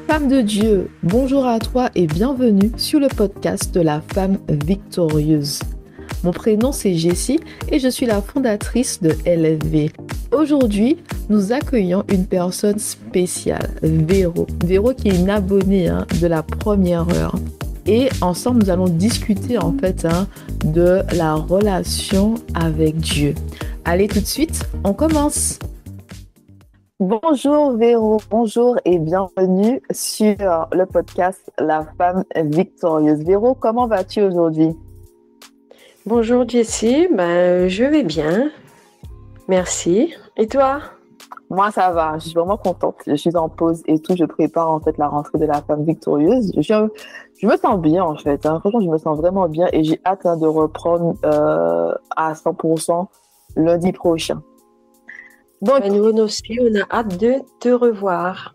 Femme de Dieu, bonjour à toi et bienvenue sur le podcast de la femme victorieuse. Mon prénom c'est Jessie et je suis la fondatrice de LFV. Aujourd'hui, nous accueillons une personne spéciale, Véro. Véro qui est une abonnée de la première heure. Et ensemble, nous allons discuter de la relation avec Dieu. Allez, tout de suite, on commence. Bonjour Véro, bonjour et bienvenue sur le podcast La femme victorieuse. Véro, comment vas-tu aujourd'hui? Bonjour Jessie, je vais bien, merci. Et toi? Moi ça va, je suis vraiment contente, je suis en pause et tout, je prépare la rentrée de La femme victorieuse. Je me sens bien franchement je me sens vraiment bien et j'ai hâte de reprendre à 100% lundi prochain. Donc, nous aussi, on a hâte de te revoir.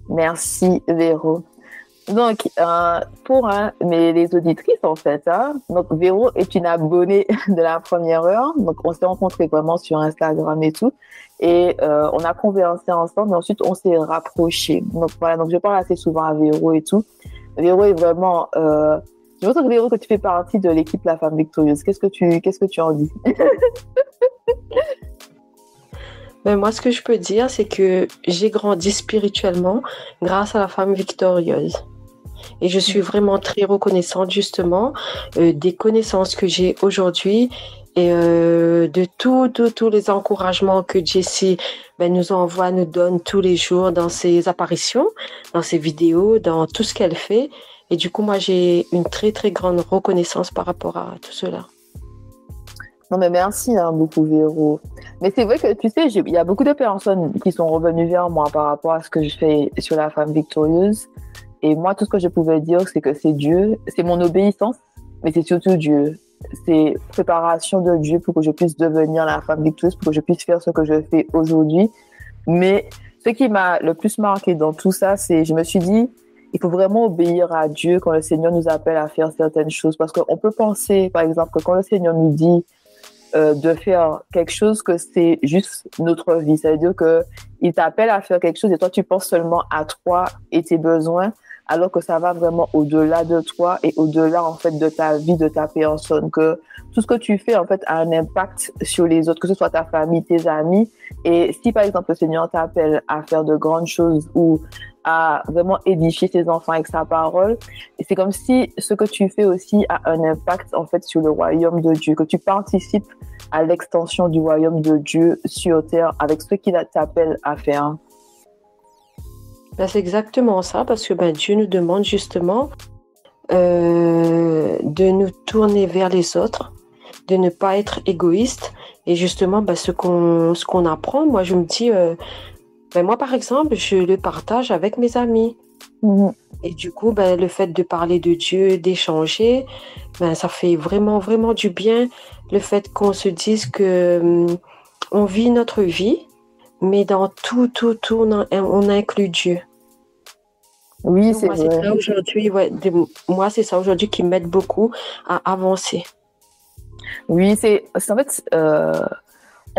Merci Véro. Donc, pour les auditrices, donc Véro est une abonnée de la première heure. Donc, on s'est rencontrés vraiment sur Instagram et tout. Et on a conversé ensemble, et ensuite, on s'est rapprochés. Donc, voilà, donc je parle assez souvent à Véro et tout. Véro est vraiment... je pense que Véro, que tu fais partie de l'équipe La Femme Victorieuse. Qu'est-ce que tu en dis? Moi, ce que je peux dire, c'est que j'ai grandi spirituellement grâce à La Femme Victorieuse. Et je suis vraiment très reconnaissante, justement, des connaissances que j'ai aujourd'hui et de tous les encouragements que Jessie nous envoie, nous donne tous les jours dans ses apparitions, dans ses vidéos, dans tout ce qu'elle fait. Et du coup, moi, j'ai une très, très grande reconnaissance par rapport à tout cela. Non, mais merci beaucoup, Véro. Mais c'est vrai que, tu sais, il y a beaucoup de personnes qui sont revenues vers moi par rapport à ce que je fais sur La Femme Victorieuse. Et moi, tout ce que je pouvais dire, c'est que c'est Dieu, c'est mon obéissance, mais c'est surtout Dieu. C'est préparation de Dieu pour que je puisse devenir la femme victorieuse, pour que je puisse faire ce que je fais aujourd'hui. Mais ce qui m'a le plus marqué dans tout ça, c'est je me suis dit, il faut vraiment obéir à Dieu quand le Seigneur nous appelle à faire certaines choses. Parce qu'on peut penser, par exemple, que quand le Seigneur nous dit de faire quelque chose, que c'est juste notre vie. Ça veut dire qu'il t'appelle à faire quelque chose et toi, tu penses seulement à toi et tes besoins, alors que ça va vraiment au-delà de toi et au-delà, de ta vie, de ta personne. Que tout ce que tu fais, a un impact sur les autres, que ce soit ta famille, tes amis. Et si, par exemple, le Seigneur t'appelle à faire de grandes choses ou à vraiment édifier tes enfants avec sa parole, et c'est comme si ce que tu fais aussi a un impact, sur le royaume de Dieu, que tu participes à l'extension du royaume de Dieu sur terre avec ce qu'il t'appelle à faire. C'est exactement ça, parce que Dieu nous demande justement de nous tourner vers les autres, de ne pas être égoïste. Et justement, ce qu'on apprend, moi je me dis, moi par exemple, je le partage avec mes amis. Mmh. Et du coup, le fait de parler de Dieu, d'échanger, ça fait vraiment, vraiment du bien. Le fait qu'on se dise que on vit notre vie, mais dans tout, on inclut Dieu. Oui, c'est moi, vrai. c'est ça aujourd'hui, moi, c'est ça aujourd'hui qui m'aide beaucoup à avancer. Oui, c'est en fait,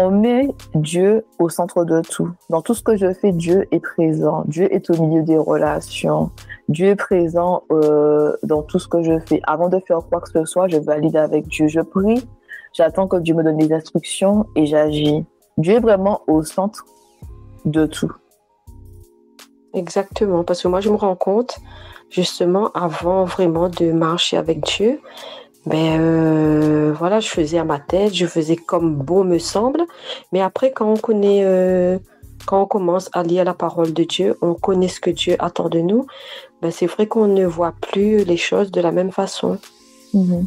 on met Dieu au centre de tout. Dans tout ce que je fais, Dieu est présent. Dieu est au milieu des relations. Dieu est présent dans tout ce que je fais. Avant de faire quoi que ce soit, je valide avec Dieu. Je prie, j'attends que Dieu me donne des instructions et j'agis. Dieu est vraiment au centre de tout. Exactement, parce que moi, je me rends compte, justement, avant vraiment de marcher avec Dieu, je faisais à ma tête, je faisais comme bon me semble. Mais après, quand on commence à lire la parole de Dieu, on connaît ce que Dieu attend de nous, c'est vrai qu'on ne voit plus les choses de la même façon. Mm-hmm.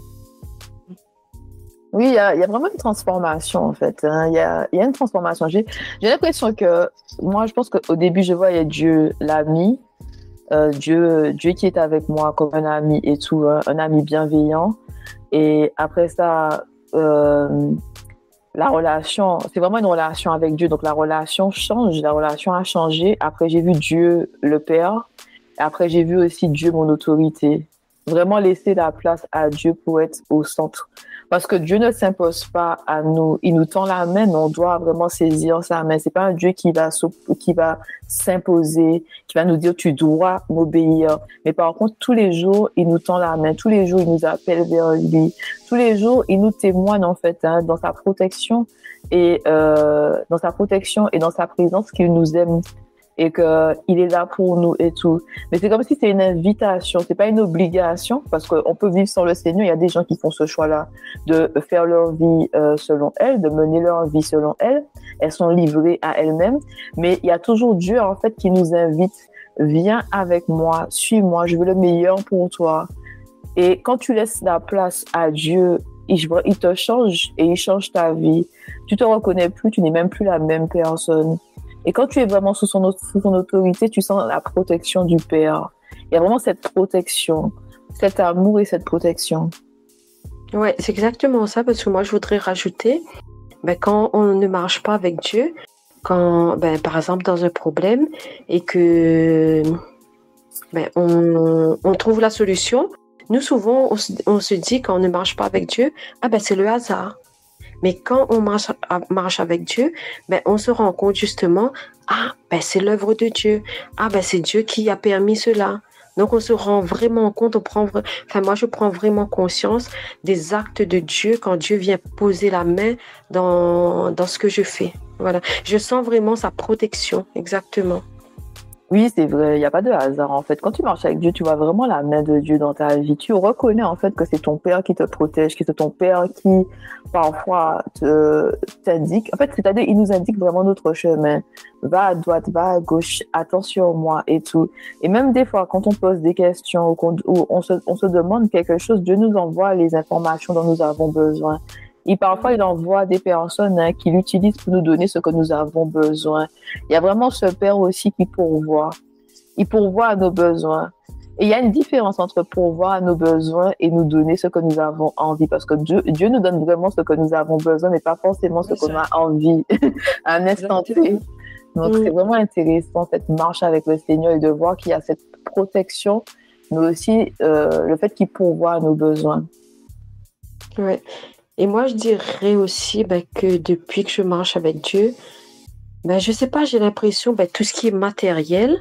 Oui, il y a vraiment une transformation, Il y a une transformation. J'ai l'impression que, moi, je pense qu'au début, je voyais Dieu, l'ami, Dieu qui est avec moi comme un ami et tout, un ami bienveillant. Et après ça, la relation, c'est vraiment une relation avec Dieu. Donc, la relation change, la relation a changé. Après, j'ai vu Dieu, le Père. Et après, j'ai vu aussi Dieu, mon autorité. Vraiment laisser la place à Dieu pour être au centre. Parce que Dieu ne s'impose pas à nous. Il nous tend la main, mais on doit vraiment saisir sa main. C'est pas un Dieu qui va s'imposer, qui va nous dire tu dois m'obéir. Mais par contre, tous les jours, il nous tend la main. Tous les jours, il nous appelle vers lui. Tous les jours, il nous témoigne, en fait, dans sa protection et dans sa présence qu'il nous aime et qu'il est là pour nous et tout. Mais c'est comme si c'est une invitation, c'est pas une obligation, parce qu'on peut vivre sans le Seigneur. Il y a des gens qui font ce choix-là de faire leur vie selon elles, de mener leur vie selon elles. Elles sont livrées à elles-mêmes. Mais il y a toujours Dieu, en fait, qui nous invite. Viens avec moi, suis-moi, je veux le meilleur pour toi. Et quand tu laisses la place à Dieu, il te change et il change ta vie. Tu te reconnais plus, tu n'es même plus la même personne. Et quand tu es vraiment sous son autorité, tu sens la protection du Père. Il y a vraiment cette protection, cet amour et cette protection. Ouais, c'est exactement ça, parce que moi, je voudrais rajouter, quand on ne marche pas avec Dieu, quand, par exemple, dans un problème, et que on trouve la solution, nous, souvent, on se dit, quand on ne marche pas avec Dieu, c'est le hasard. Mais quand on marche avec Dieu, on se rend compte justement, c'est l'œuvre de Dieu. C'est Dieu qui a permis cela. Donc, on se rend vraiment compte, moi, je prends vraiment conscience des actes de Dieu quand Dieu vient poser la main dans ce que je fais. Voilà. Je sens vraiment sa protection, exactement. Oui, c'est vrai, il n'y a pas de hasard en fait. Quand tu marches avec Dieu, tu vois vraiment la main de Dieu dans ta vie. Tu reconnais en fait que c'est ton Père qui te protège, que c'est ton Père qui parfois t'indique. En fait, c'est-à-dire, il nous indique vraiment notre chemin. Va à droite, va à gauche, attention moi et tout. Et même des fois, quand on pose des questions ou on se demande quelque chose, Dieu nous envoie les informations dont nous avons besoin. Et parfois, il envoie des personnes qui l'utilisent pour nous donner ce que nous avons besoin. Il y a vraiment ce Père aussi qui pourvoit. Il pourvoit à nos besoins. Et il y a une différence entre pourvoir à nos besoins et nous donner ce que nous avons envie. Parce que Dieu nous donne vraiment ce que nous avons besoin, mais pas forcément ce qu'on a envie à un instant T. Donc, c'est vraiment intéressant, cette marche avec le Seigneur et de voir qu'il y a cette protection, mais aussi le fait qu'il pourvoit à nos besoins. Oui. Et moi, je dirais aussi que depuis que je marche avec Dieu, je sais pas, j'ai l'impression tout ce qui est matériel,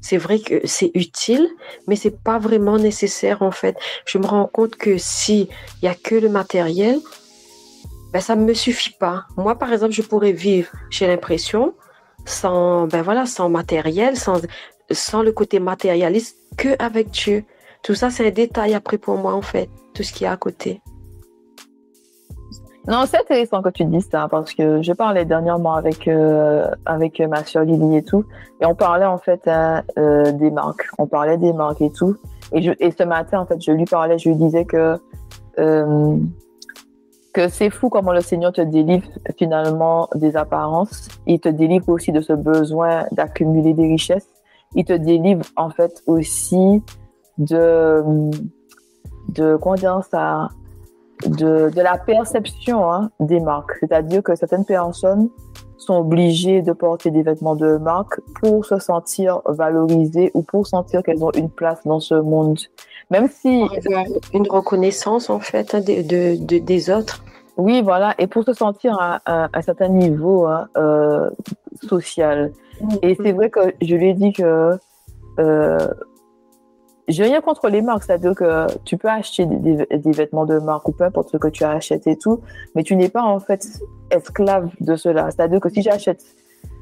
c'est vrai que c'est utile, mais c'est pas vraiment nécessaire en fait. Je me rends compte que si il y a que le matériel, ça me suffit pas. Moi, par exemple, je pourrais vivre, j'ai l'impression, sans sans matériel, sans le côté matérialiste, que avec Dieu. Tout ça, c'est un détail après pour moi en fait, tout ce qui est à côté. Non, c'est intéressant que tu dises ça parce que je parlais dernièrement avec ma soeur Lily et tout, et on parlait en fait des marques. On parlait des marques et tout. Et ce matin, en fait, je lui disais que c'est fou comment le Seigneur te délivre finalement des apparences. Il te délivre aussi de ce besoin d'accumuler des richesses. Il te délivre en fait aussi de comment dire ça, de la perception des marques. C'est-à-dire que certaines personnes sont obligées de porter des vêtements de marque pour se sentir valorisées ou pour sentir qu'elles ont une place dans ce monde. Même si... Une reconnaissance en fait des autres. Oui, voilà. Et pour se sentir à un certain niveau social. Et c'est vrai que je lui ai dit que... j'ai rien contre les marques, c'est-à-dire que tu peux acheter des vêtements de marque ou peu importe ce que tu achètes et tout, mais tu n'es pas en fait esclave de cela. C'est-à-dire que si j'achète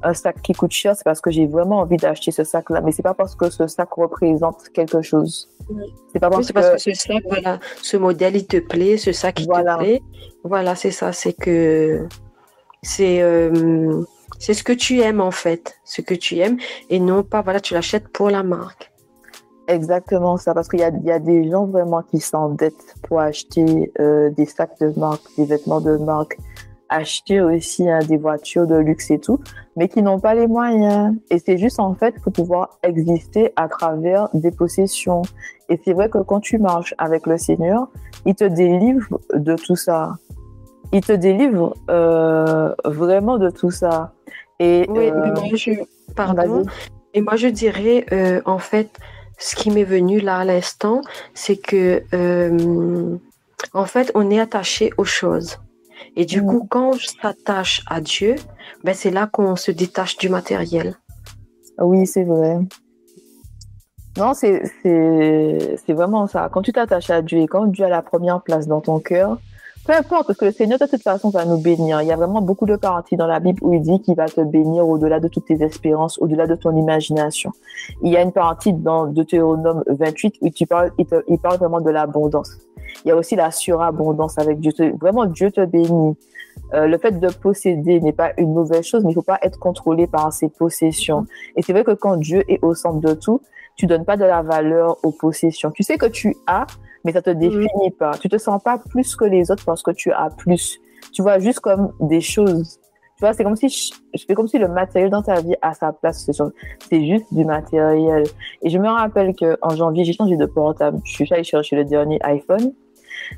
un sac qui coûte cher, c'est parce que j'ai vraiment envie d'acheter ce sac-là, mais c'est pas parce que ce sac représente quelque chose. C'est parce que ce sac, ce modèle il te plaît, ce sac il te plaît. Voilà, c'est ça, c'est que c'est ce que tu aimes en fait, ce que tu aimes et non pas tu l'achètes pour la marque. Exactement ça, parce qu'il y a des gens vraiment qui s'endettent pour acheter des sacs de marque, des vêtements de marque, acheter aussi des voitures de luxe et tout, mais qui n'ont pas les moyens. Et c'est juste en fait pour pouvoir exister à travers des possessions. Et c'est vrai que quand tu marches avec le Seigneur, il te délivre de tout ça. Il te délivre vraiment de tout ça. Et, oui, et moi je dirais en fait, ce qui m'est venu là à l'instant, c'est que En fait, on est attaché aux choses. Et du coup, quand on s'attache à Dieu, ben c'est là qu'on se détache du matériel. Oui, c'est vrai. Non, c'est vraiment ça. Quand tu t'attaches à Dieu et quand Dieu a la première place dans ton cœur, peu importe, parce que le Seigneur, de toute façon, va nous bénir. Il y a vraiment beaucoup de parties dans la Bible où il dit qu'il va te bénir au-delà de toutes tes espérances, au-delà de ton imagination. Il y a une partie dans Deutéronome 28 où il parle vraiment de l'abondance. Il y a aussi la surabondance avec Dieu. Vraiment, Dieu te bénit. Le fait de posséder n'est pas une mauvaise chose, mais il ne faut pas être contrôlé par ses possessions. Et c'est vrai que quand Dieu est au centre de tout, tu donnes pas de la valeur aux possessions. Tu sais que tu as, mais ça te définit pas. Tu te sens pas plus que les autres parce que tu as plus. Tu vois juste comme des choses. Tu vois, c'est comme si le matériel dans ta vie a sa place. C'est juste du matériel. Et je me rappelle que en janvier, j'ai changé de portable. Je suis allée chercher le dernier iPhone.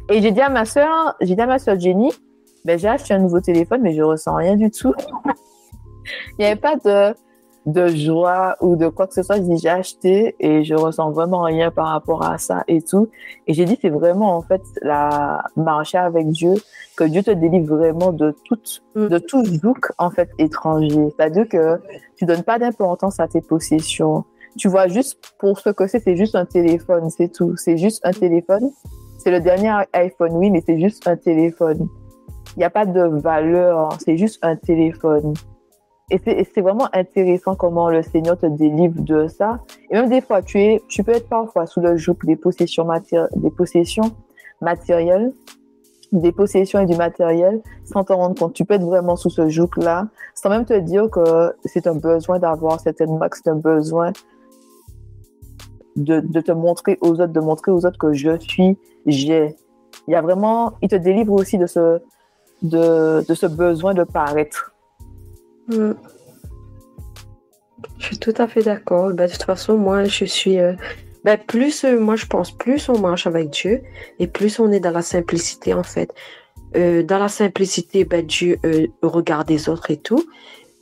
Et j'ai dit à ma sœur Jenny, ben, j'ai acheté un nouveau téléphone, mais je ressens rien du tout. Il n'y avait pas de joie ou de quoi que ce soit. Je dis, j'ai acheté et je ressens vraiment rien par rapport à ça et tout. Et j'ai dit, c'est vraiment, en fait, la marcher avec Dieu, que Dieu te délivre vraiment de tout zouk, en fait, étranger. C'est-à-dire que tu donnes pas d'importance à tes possessions. Tu vois juste pour ce que c'est juste un téléphone, c'est tout. C'est juste un téléphone. C'est le dernier iPhone, oui, mais c'est juste un téléphone. Il n'y a pas de valeur, c'est juste un téléphone. Et c'est vraiment intéressant comment le Seigneur te délivre de ça. Et même des fois, tu peux être parfois sous le joug des possessions matérielles, des possessions et du matériel, sans t'en rendre compte. Tu peux être vraiment sous ce joug-là, sans même te dire que c'est un besoin d'avoir certaines marques, c'est un besoin de te montrer aux autres, de montrer aux autres que j'ai. Il y a vraiment, il te délivre aussi de ce besoin de paraître. Je suis tout à fait d'accord. De toute façon, moi, je suis... moi, je pense, plus on marche avec Dieu et plus on est dans la simplicité, en fait. Dans la simplicité, Dieu regarde les autres et tout.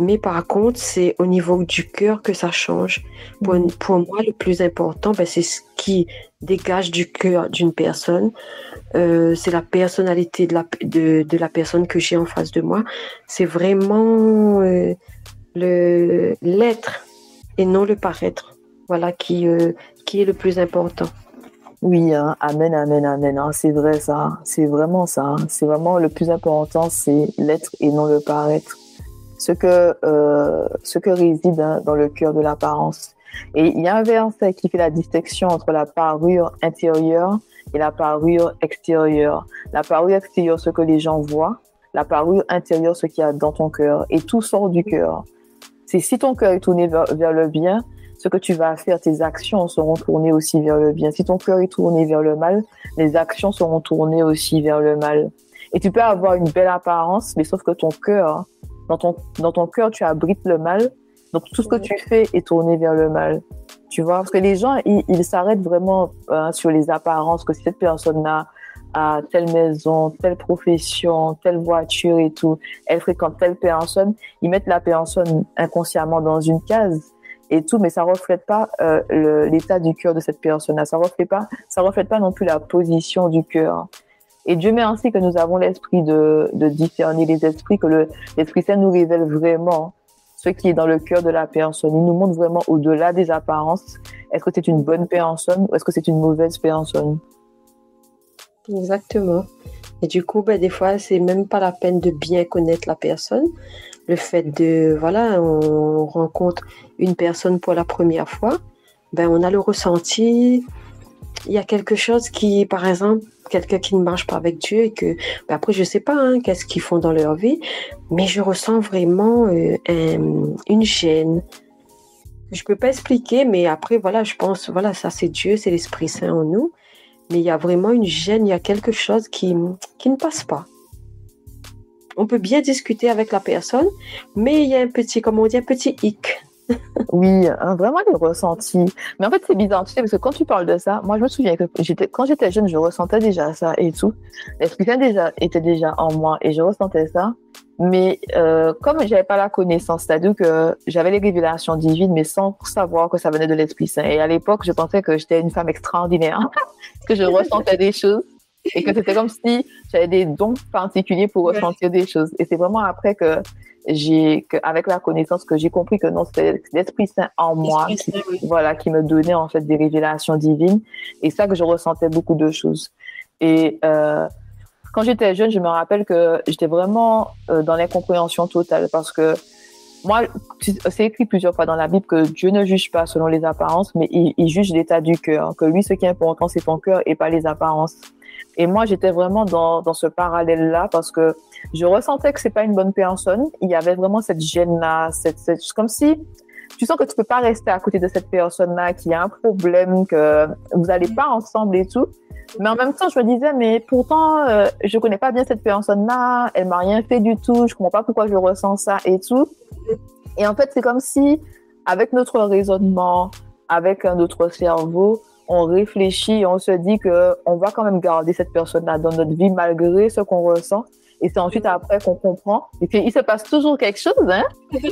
Mais par contre, c'est au niveau du cœur que ça change. Pour moi, le plus important, c'est ce qui dégage du cœur d'une personne. C'est la personnalité de la personne que j'ai en face de moi. C'est vraiment l'être et non le paraître. Voilà qui est le plus important. Oui, hein, amen, amen, amen. Hein, c'est vrai ça. C'est vraiment ça. Hein. C'est vraiment le plus important, c'est l'être et non le paraître. Ce que réside dans le cœur de l'apparence. Et il y a un verset qui fait la distinction entre la parure intérieure et la parure extérieure. La parure extérieure, ce que les gens voient. La parure intérieure, ce qu'il y a dans ton cœur. Et tout sort du cœur. C'est si ton cœur est tourné vers le bien, ce que tu vas faire, tes actions seront tournées aussi vers le bien. Si ton cœur est tourné vers le mal, les actions seront tournées aussi vers le mal. Et tu peux avoir une belle apparence, mais sauf que ton cœur, dans ton cœur, tu abrites le mal. Donc, tout ce que tu fais est tourné vers le mal. Tu vois? Parce que les gens, ils s'arrêtent vraiment sur les apparences, que si cette personne-là a telle maison, telle profession, telle voiture et tout, elle fréquente telle personne, ils mettent la personne inconsciemment dans une case et tout, mais ça reflète pas l'état du cœur de cette personne-là. Ça reflète pas non plus la position du cœur. Et Dieu merci que nous avons l'esprit de discerner les esprits, que l'Esprit Saint nous révèle vraiment ce qui est dans le cœur de la personne. Il nous montre vraiment au-delà des apparences. Est-ce que c'est une bonne personne ou est-ce que c'est une mauvaise personne? Exactement. Et du coup, des fois, c'est même pas la peine de bien connaître la personne. Le fait on rencontre une personne pour la première fois, on a le ressenti. Il y a quelque chose qui, par exemple, quelqu'un qui ne marche pas avec Dieu et que, après, je sais pas qu'est-ce qu'ils font dans leur vie, mais je ressens vraiment une gêne. Je peux pas expliquer, mais après, je pense, ça c'est Dieu, c'est l'Esprit Saint en nous. Mais il y a vraiment une gêne, il y a quelque chose qui ne passe pas. On peut bien discuter avec la personne, mais il y a un petit hic. Oui, vraiment les ressentis. Mais en fait, c'est bizarre, tu sais, parce que quand tu parles de ça, moi, je me souviens que quand j'étais jeune, je ressentais déjà ça et tout. L'Esprit Saint était déjà en moi et je ressentais ça. Mais comme j'avais pas la connaissance, c'est-à-dire que j'avais les révélations divines, mais sans savoir que ça venait de l'Esprit Saint. Et à l'époque, je pensais que j'étais une femme extraordinaire, que je ressentais des choses. et que c'était comme si j'avais des dons particuliers pour ressentir des choses. Et c'est vraiment après que avec la connaissance, que j'ai compris que non, c'était l'Esprit Saint en moi voilà, qui me donnait en fait des révélations divines. Et ça que je ressentais beaucoup de choses. Et quand j'étais jeune, je me rappelle que j'étais vraiment dans l'incompréhension totale parce que moi, c'est écrit plusieurs fois dans la Bible que Dieu ne juge pas selon les apparences, mais il juge l'état du cœur. Que lui, ce qui est important, c'est ton cœur et pas les apparences. Et moi, j'étais vraiment dans ce parallèle-là parce que je ressentais que c'est pas une bonne personne. Il y avait vraiment cette gêne-là, comme si tu sens que tu peux pas rester à côté de cette personne-là, qu'il y a un problème, que vous allez pas ensemble et tout. Mais en même temps, je me disais, mais pourtant, je connais pas bien cette personne-là, elle m'a rien fait du tout, je comprends pas pourquoi je ressens ça et tout. Et en fait, c'est comme si, avec notre raisonnement, avec notre cerveau, on réfléchit et on se dit que on va quand même garder cette personne-là dans notre vie malgré ce qu'on ressent. Et c'est ensuite après qu'on comprend. Et puis, il se passe toujours quelque chose, hein,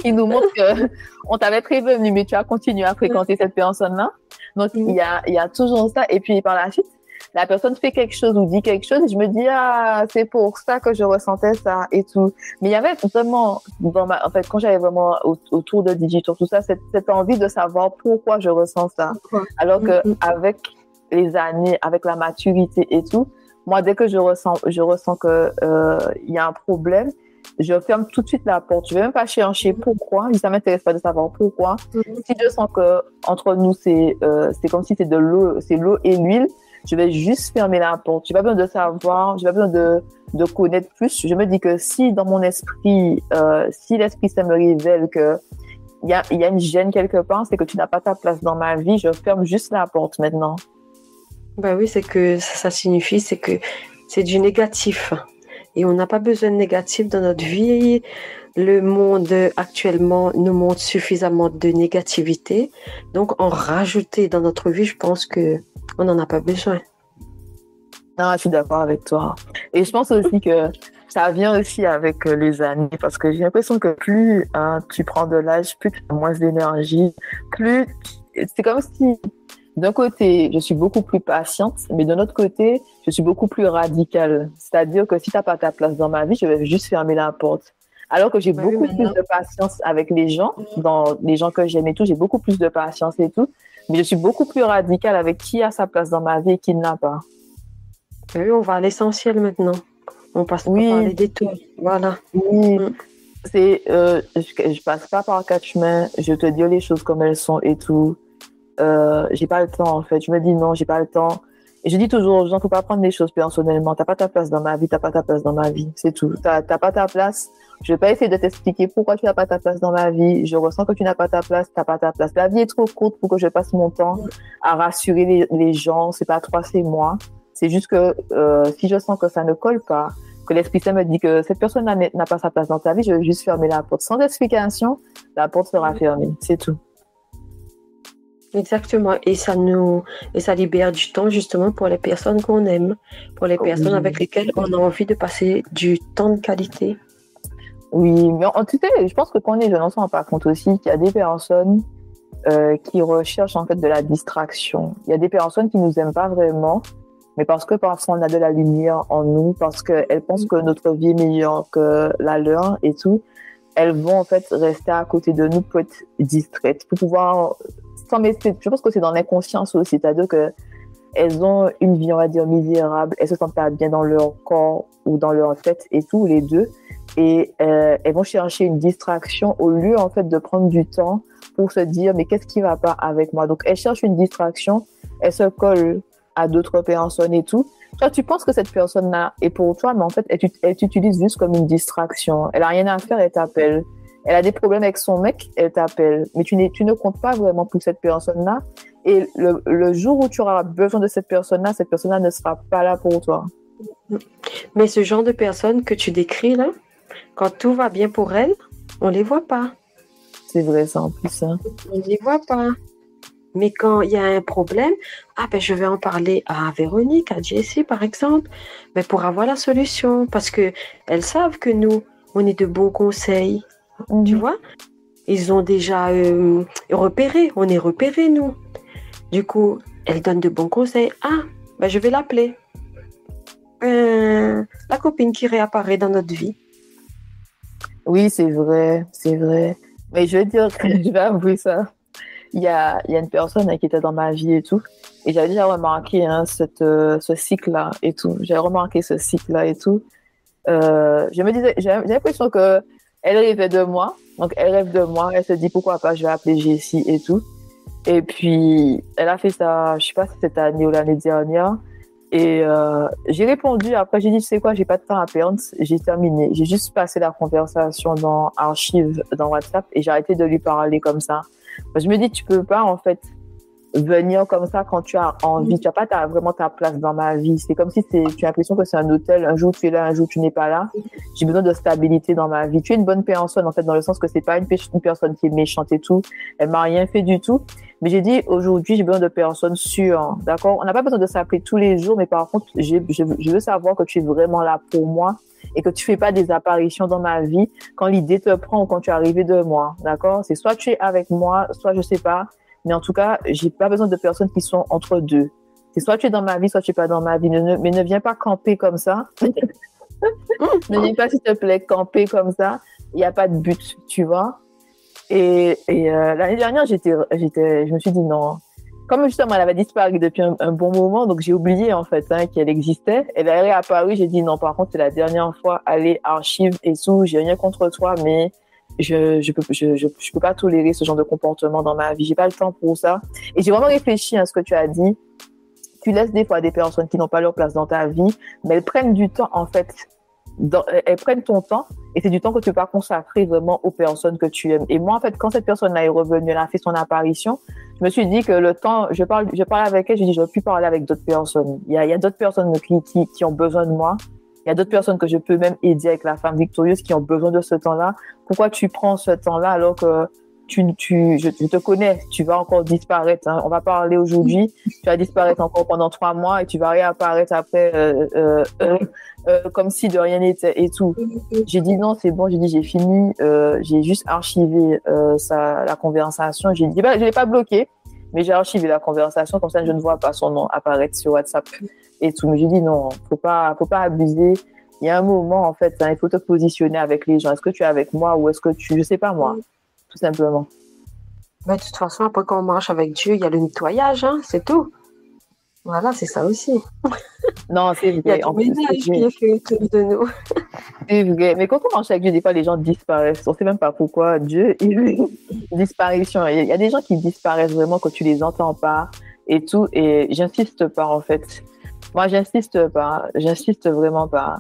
qui nous montre que on t'avait prévenu, mais tu as continué à fréquenter cette personne-là. Donc, il y a toujours ça. Et puis, par la suite, la personne fait quelque chose ou dit quelque chose et je me dis, ah, c'est pour ça que je ressentais ça et tout. Mais il y avait vraiment, en fait, quand j'avais vraiment autour de Digital, tout ça, cette envie de savoir pourquoi je ressens ça. Alors que avec les années, avec la maturité et tout, moi, dès que je ressens que il y a un problème, je ferme tout de suite la porte. Je vais même pas chercher pourquoi. Ça m'intéresse pas de savoir pourquoi. Si je sens que entre nous c'est comme si c'est l'eau et l'huile, je vais juste fermer la porte. J'ai pas besoin de savoir, j'ai pas besoin de connaître plus. Je me dis que si dans mon esprit, si l'esprit ça me révèle que il y a une gêne quelque part, c'est que tu n'as pas ta place dans ma vie. Je ferme juste la porte maintenant. Ben oui, c'est que ça signifie, c'est que c'est du négatif. Et on n'a pas besoin de négatif dans notre vie. Le monde actuellement nous montre suffisamment de négativité. Donc, en rajouter dans notre vie, je pense que on n'en a pas besoin. Non, je suis d'accord avec toi. Et je pense aussi que ça vient aussi avec les années, parce que j'ai l'impression que plus tu prends de l'âge, plus tu as moins d'énergie, plus c'est comme si d'un côté, je suis beaucoup plus patiente, mais d'un autre côté, je suis beaucoup plus radicale. C'est-à-dire que si tu n'as pas ta place dans ma vie, je vais juste fermer la porte. Alors que j'ai beaucoup plus de patience avec les gens, dans les gens que j'aime et tout, j'ai beaucoup plus de patience et tout, mais je suis beaucoup plus radicale avec qui a sa place dans ma vie et qui ne l'a pas. Oui, on va à l'essentiel maintenant. On passe pas par les détours. Voilà. Oui. Je passe pas par quatre chemins, je te dis les choses comme elles sont et tout. J'ai pas le temps en fait. Je me dis non, j'ai pas le temps. Et je dis toujours aux gens, faut pas prendre les choses personnellement. T'as pas ta place dans ma vie, t'as pas ta place dans ma vie. C'est tout. T'as pas ta place. Je vais pas essayer de t'expliquer pourquoi tu n'as pas ta place dans ma vie. Je ressens que tu n'as pas ta place, t'as pas ta place. La vie est trop courte pour que je passe mon temps à rassurer les gens. C'est pas toi, c'est moi. C'est juste que si je sens que ça ne colle pas, que l'Esprit Saint me dit que cette personne n'a pas sa place dans ta vie, je vais juste fermer la porte. Sans explication, la porte sera fermée. C'est tout. Exactement. Et ça libère du temps justement pour les personnes qu'on aime, pour les personnes avec lesquelles on a envie de passer du temps de qualité. Oui, mais tu sais, je pense que quand on est jeune, on ne s'en rend pas compte aussi qu'il y a des personnes qui recherchent en fait de la distraction. Il y a des personnes qui nous aiment pas vraiment, mais parce qu'on a de la lumière en nous, parce qu'elles pensent que notre vie est meilleure que la leur et tout, elles vont en fait rester à côté de nous pour être distraites, pour pouvoir... Je pense que c'est dans l'inconscience aussi, c'est-à-dire qu'elles ont une vie, on va dire, misérable, elles se sentent pas bien dans leur corps ou dans leur tête et tout, les deux, et elles vont chercher une distraction au lieu en fait de prendre du temps pour se dire mais qu'est-ce qui va pas avec moi. Donc elles cherchent une distraction, elles se collent à d'autres personnes et tout. Toi, tu penses que cette personne-là est pour toi, mais en fait elle t'utilise juste comme une distraction. Elle a rien à faire, elle t'appelle. Elle a des problèmes avec son mec, elle t'appelle. Mais tu ne comptes pas vraiment pour cette personne-là. Et le jour où tu auras besoin de cette personne-là ne sera pas là pour toi. Mais ce genre de personnes que tu décris là, quand tout va bien pour elles, on les voit pas. C'est vrai, ça en plus. Hein. On les voit pas. Mais quand il y a un problème, je vais en parler à Véronique, à Jessie par exemple, pour avoir la solution. Parce qu'elles savent que nous, on est de bons conseils. Tu vois, ils ont déjà repéré, on est repérés nous. Du coup, elle donne de bons conseils. Je vais l'appeler. la copine qui réapparaît dans notre vie. Oui, c'est vrai, c'est vrai. Mais je veux dire que je vais avouer ça. Il y a une personne qui était dans ma vie et tout. Et j'avais déjà remarqué ce cycle-là et tout. J'ai remarqué ce cycle-là et tout. Je me disais, j'ai l'impression que elle rêvait de moi. Donc, elle rêve de moi. Elle se dit, pourquoi pas, je vais appeler Jessie et tout. Et puis, elle a fait ça, je sais pas si cette année ou l'année dernière. Et j'ai répondu. Après, j'ai dit, tu sais quoi, j'ai pas de temps à perdre. J'ai terminé. J'ai juste passé la conversation dans Archive, dans WhatsApp, et j'ai arrêté de lui parler comme ça. Je me dis, tu peux pas, en fait, venir comme ça quand tu as envie. Tu n'as pas vraiment ta place dans ma vie. C'est comme si tu as l'impression que c'est un hôtel. Un jour, tu es là, un jour, tu n'es pas là. J'ai besoin de stabilité dans ma vie. Tu es une bonne personne, en fait, dans le sens que c'est pas une personne qui est méchante et tout. Elle m'a rien fait du tout. Mais j'ai dit, aujourd'hui, j'ai besoin de personnes sûres. D'accord? On n'a pas besoin de s'appeler tous les jours, mais par contre, je veux savoir que tu es vraiment là pour moi et que tu fais pas des apparitions dans ma vie quand l'idée te prend ou quand tu es arrivé de moi. D'accord? C'est soit tu es avec moi, soit je sais pas. Mais en tout cas, j'ai pas besoin de personnes qui sont entre deux. C'est soit tu es dans ma vie, soit tu es pas dans ma vie. Mais ne viens pas camper comme ça. Ne viens pas, s'il te plaît, camper comme ça. Il n'y a pas de but, tu vois. Et l'année dernière, je me suis dit non. Comme justement, elle avait disparu depuis un bon moment, donc j'ai oublié en fait qu'elle existait. Elle est réapparue, j'ai dit non, par contre, c'est la dernière fois, allez, Archive et tout, j'ai rien contre toi, mais je peux pas tolérer ce genre de comportement dans ma vie. J'ai pas le temps pour ça. Et j'ai vraiment réfléchi à ce que tu as dit. Tu laisses des fois des personnes qui n'ont pas leur place dans ta vie, mais elles prennent du temps, en fait. Elles prennent ton temps et c'est du temps que tu peux pas consacrer vraiment aux personnes que tu aimes. Et moi, en fait, quand cette personne-là est revenue, elle a fait son apparition, je me suis dit que le temps, je parle avec elle, je dis, j'aurais pu parler avec d'autres personnes. Il y a d'autres personnes qui ont besoin de moi. Il y a d'autres personnes que je peux même aider avec la femme victorieuse qui ont besoin de ce temps-là. Pourquoi tu prends ce temps-là alors que je te connais, tu vas encore disparaître. On va parler aujourd'hui, tu vas disparaître encore pendant 3 mois et tu vas réapparaître après comme si de rien n'était et tout. J'ai dit non, c'est bon, j'ai dit j'ai fini, j'ai juste archivé la conversation. J'ai dit, je l'ai pas bloqué, mais j'ai archivé la conversation, comme ça je ne vois pas son nom apparaître sur WhatsApp et tout. Mais j'ai dit non, faut pas abuser. Il y a un moment, en fait, il faut te positionner avec les gens. Est-ce que tu es avec moi ou est-ce que je sais pas moi, tout simplement. Mais de toute façon, après quand on marche avec Dieu, il y a le nettoyage, c'est tout. Voilà, c'est ça aussi. Non, c'est vrai. Il y a du ménage qui est fait autour de nous. C'est vrai. Mais quand on marche avec Dieu, des fois, les gens disparaissent. On ne sait même pas pourquoi. Dieu, disparition. Il y a des gens qui disparaissent vraiment quand tu les entends pas et tout. Et j'insiste pas, en fait. Moi, j'insiste pas. J'insiste vraiment pas.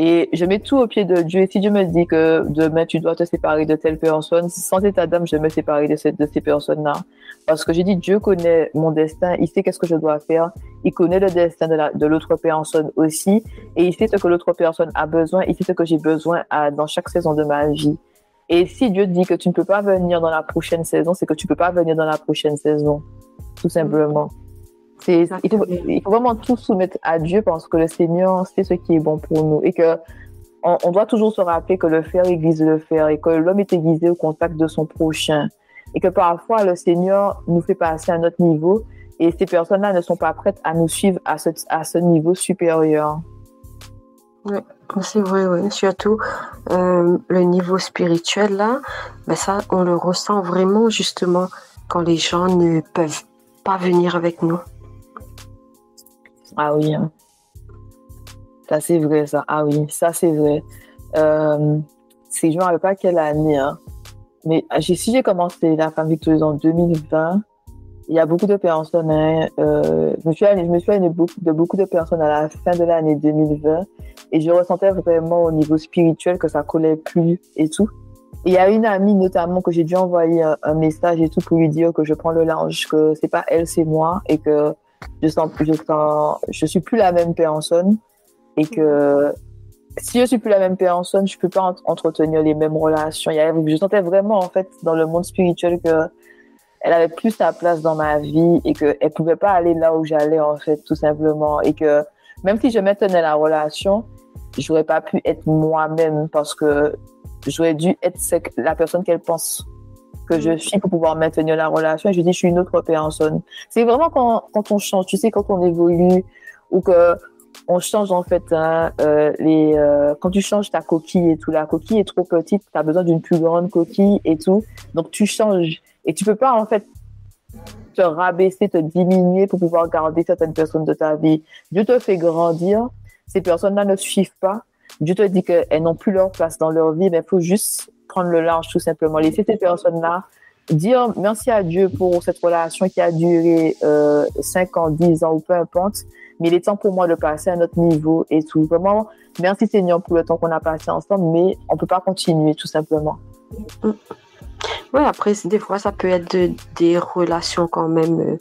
Et je mets tout au pied de Dieu. Et si Dieu me dit que demain, tu dois te séparer de telle personne, sans état d'âme, je vais me séparer de ces personnes-là. Parce que j'ai dit, Dieu connaît mon destin. Il sait qu'est-ce que je dois faire. Il connaît le destin de l'autre personne aussi. Et il sait ce que l'autre personne a besoin. Il sait ce que j'ai besoin dans chaque saison de ma vie. Et si Dieu dit que tu ne peux pas venir dans la prochaine saison, c'est que tu ne peux pas venir dans la prochaine saison. Tout simplement. Il faut vraiment tout soumettre à Dieu parce que le Seigneur sait ce qui est bon pour nous et que on doit toujours se rappeler que le fer aiguise le fer et que l'homme est aiguisé au contact de son prochain et que parfois le Seigneur nous fait passer à un autre niveau et ces personnes-là ne sont pas prêtes à nous suivre à ce niveau supérieur. Oui, c'est vrai, oui. Surtout le niveau spirituel là, ça on le ressent vraiment justement quand les gens ne peuvent pas venir avec nous. Ah oui, ça c'est vrai ça. Ah oui, ça c'est vrai. Je ne me rappelle pas quelle année, mais si j'ai commencé la femme victorieuse en 2020, il y a beaucoup de personnes. Je me suis allée de beaucoup de personnes à la fin de l'année 2020 et je ressentais vraiment au niveau spirituel que ça collait plus et tout. Et il y a une amie notamment que j'ai dû envoyer un message et tout pour lui dire que je prends le large, que c'est pas elle, c'est moi et que je suis plus la même personne et que si je suis plus la même personne, je peux pas entretenir les mêmes relations. Je sentais vraiment en fait dans le monde spirituel que elle avait plus sa place dans ma vie et que elle pouvait pas aller là où j'allais en fait tout simplement et que même si je maintenais la relation, j'aurais pas pu être moi-même parce que j'aurais dû être la personne qu'elle pense que je suis pour pouvoir maintenir la relation et je dis je suis une autre personne. C'est vraiment quand on change, tu sais, quand on évolue ou que on change en fait quand tu changes ta coquille et tout, la coquille est trop petite, tu as besoin d'une plus grande coquille et tout. Donc tu changes et tu peux pas en fait te rabaisser, te diminuer pour pouvoir garder certaines personnes de ta vie. Dieu te fait grandir, ces personnes-là ne suivent pas. Dieu te dit qu'elles n'ont plus leur place dans leur vie, mais il faut juste prendre le large tout simplement. Laisser ces personnes-là, dire merci à Dieu pour cette relation qui a duré 5 ans, 10 ans ou peu importe, mais il est temps pour moi de passer à un autre niveau et tout. Vraiment, merci Seigneur pour le temps qu'on a passé ensemble, mais on ne peut pas continuer tout simplement. Oui, après, des fois, ça peut être des relations quand même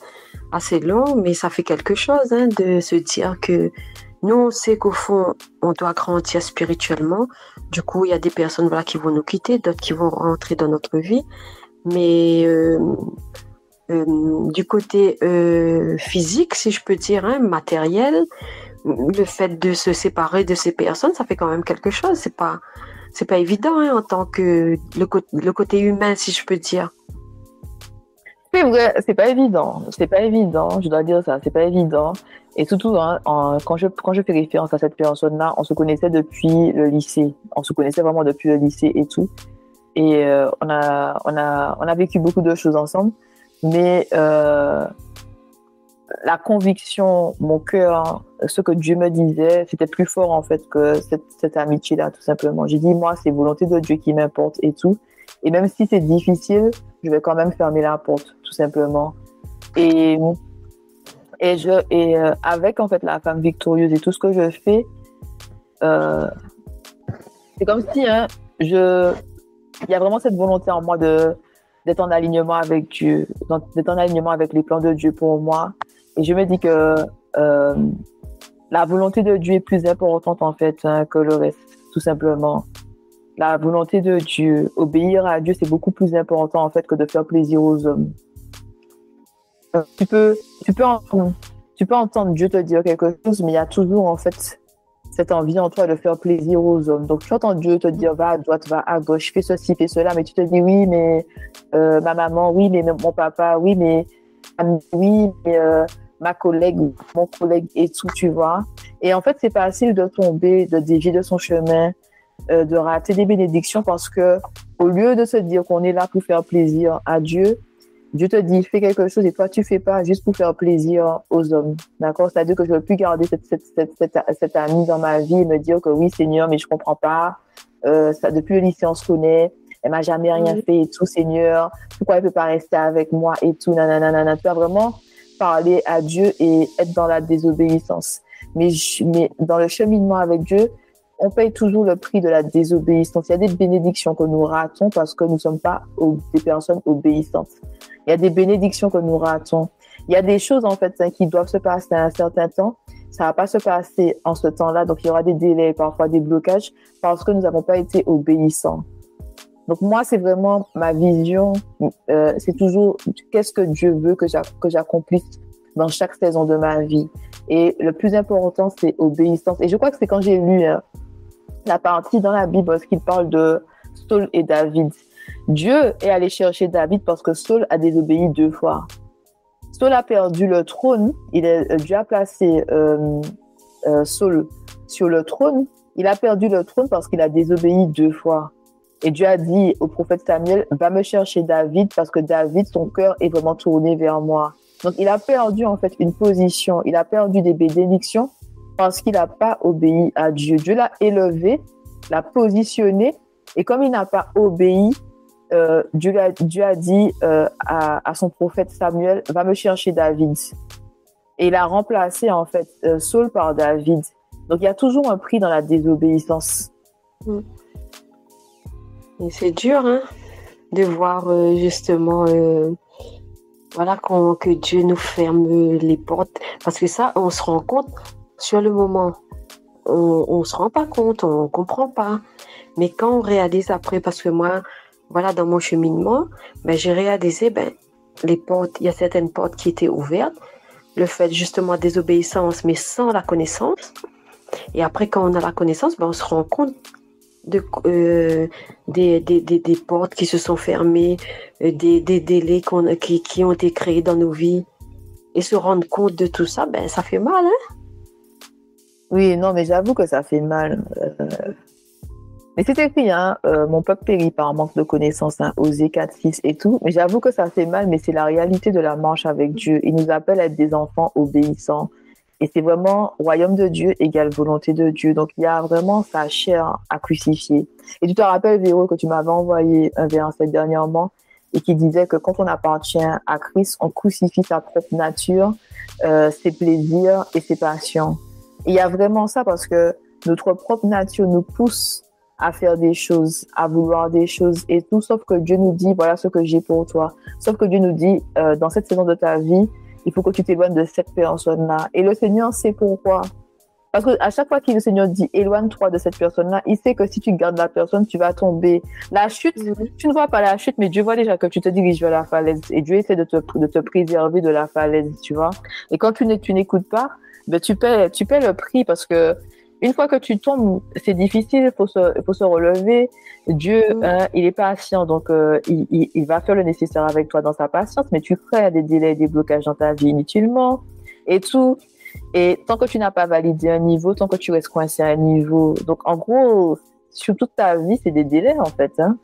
assez longues, mais ça fait quelque chose de se dire que nous, on sait qu'au fond, on doit grandir spirituellement. Du coup, il y a des personnes qui vont nous quitter, d'autres qui vont rentrer dans notre vie. Mais du côté physique, si je peux dire, matériel, le fait de se séparer de ces personnes, ça fait quand même quelque chose. C'est pas évident en tant que le côté humain, si je peux dire. C'est vrai, c'est pas évident, je dois dire ça, c'est pas évident. Et surtout, quand je fais référence à cette personne-là, on se connaissait depuis le lycée. On se connaissait vraiment depuis le lycée et tout. Et on a vécu beaucoup de choses ensemble. Mais la conviction, mon cœur, ce que Dieu me disait, c'était plus fort en fait que cette amitié-là, tout simplement. J'ai dit, moi, c'est volonté de Dieu qui m'importe et tout. Et même si c'est difficile, je vais quand même fermer la porte, tout simplement. Et avec en fait la femme victorieuse et tout ce que je fais, c'est comme si il y a vraiment cette volonté en moi d'être en alignement avec Dieu, d'être en alignement avec les plans de Dieu pour moi. Et je me dis que la volonté de Dieu est plus importante en fait que le reste, tout simplement. La volonté de Dieu, obéir à Dieu, c'est beaucoup plus important en fait que de faire plaisir aux hommes. Tu peux entendre Dieu te dire quelque chose, mais il y a toujours en fait cette envie en toi de faire plaisir aux hommes. Donc tu entends Dieu te dire va à droite, va à gauche, fais ceci, fais cela, mais tu te dis oui, mais ma maman, oui, mais mon papa, oui, mais oui, mais ma collègue, mon collègue et tout, tu vois. Et en fait, c'est facile de tomber, de dévier de son chemin, de rater des bénédictions parce que au lieu de se dire qu'on est là pour faire plaisir à Dieu, Dieu te dit fais quelque chose et toi tu fais pas juste pour faire plaisir aux hommes, d'accord? C'est-à-dire que je ne veux plus garder cette amie dans ma vie et me dire que oui Seigneur, mais je comprends pas, depuis le lycée on se connaît, elle m'a jamais rien fait et tout Seigneur, pourquoi elle peut pas rester avec moi et tout, nanana. Tu vas vraiment parler à Dieu et être dans la désobéissance. Mais dans le cheminement avec Dieu, on paye toujours le prix de la désobéissance. Il y a des bénédictions que nous ratons parce que nous ne sommes pas des personnes obéissantes. Il y a des bénédictions que nous ratons. Il y a des choses, en fait, qui doivent se passer à un certain temps. Ça ne va pas se passer en ce temps-là. Donc, il y aura des délais, parfois des blocages, parce que nous n'avons pas été obéissants. Donc, moi, c'est vraiment ma vision. C'est toujours qu'est-ce que Dieu veut que j'accomplisse dans chaque saison de ma vie. Et le plus important, c'est obéissance. Et je crois que c'est quand j'ai lu la partie dans la Bible, ce qu'il parle de Saul et David. Dieu est allé chercher David parce que Saul a désobéi 2 fois. Saul a perdu le trône. Dieu a placé Saul sur le trône. Il a perdu le trône parce qu'il a désobéi 2 fois. Et Dieu a dit au prophète Samuel, va me chercher David parce que David, son cœur est vraiment tourné vers moi. Donc, il a perdu en fait une position. Il a perdu des bénédictions parce qu'il n'a pas obéi à Dieu. Dieu l'a élevé, l'a positionné, et comme il n'a pas obéi, Dieu a dit à son prophète Samuel, va me chercher David. Et il a remplacé en fait Saul par David. Donc il y a toujours un prix dans la désobéissance. Et c'est dur de voir justement que Dieu nous ferme les portes. Parce que ça, on se rend compte sur le moment. On ne se rend pas compte, on ne comprend pas. Mais quand on réalise après, parce que moi, dans mon cheminement, j'ai réalisé, les portes, il y a certaines portes qui étaient ouvertes. Le fait justement de désobéissance, mais sans la connaissance. Et après, quand on a la connaissance, on se rend compte des portes qui se sont fermées, des délais qui ont été créés dans nos vies. Et se rendre compte de tout ça, ça fait mal, Oui, non, mais j'avoue que ça fait mal. Mais c'est écrit, hein, mon peuple périt par manque de connaissances, hein, Osée 4, 6 et tout. Mais j'avoue que ça fait mal, mais c'est la réalité de la marche avec Dieu. Il nous appelle à être des enfants obéissants. Et c'est vraiment royaume de Dieu égale volonté de Dieu. Donc il y a vraiment sa chair à crucifier. Et tu te rappelles, Véro, que tu m'avais envoyé un verset dernièrement et qui disait que quand on appartient à Christ, on crucifie sa propre nature, ses plaisirs et ses passions. Et il y a vraiment ça parce que notre propre nature nous pousse à faire des choses, à vouloir des choses et tout, sauf que Dieu nous dit, voilà ce que j'ai pour toi. Sauf que Dieu nous dit, dans cette saison de ta vie, il faut que tu t'éloignes de cette personne-là. Et le Seigneur sait pourquoi. Parce qu'à chaque fois que le Seigneur dit, éloigne-toi de cette personne-là, il sait que si tu gardes la personne, tu vas tomber. La chute, tu ne vois pas la chute, mais Dieu voit déjà que tu te diriges vers la falaise. Et Dieu essaie de te préserver de la falaise, tu vois. Et quand tu n'écoutes pas, ben tu paies le prix parce que une fois que tu tombes, c'est difficile, il faut se relever. Dieu, il est patient, donc il va faire le nécessaire avec toi dans sa patience, mais tu crées des délais, des blocages dans ta vie inutilement et tout. Et tant que tu n'as pas validé un niveau, tant que tu restes coincé à un niveau, donc en gros, sur toute ta vie, c'est des délais en fait. Hein.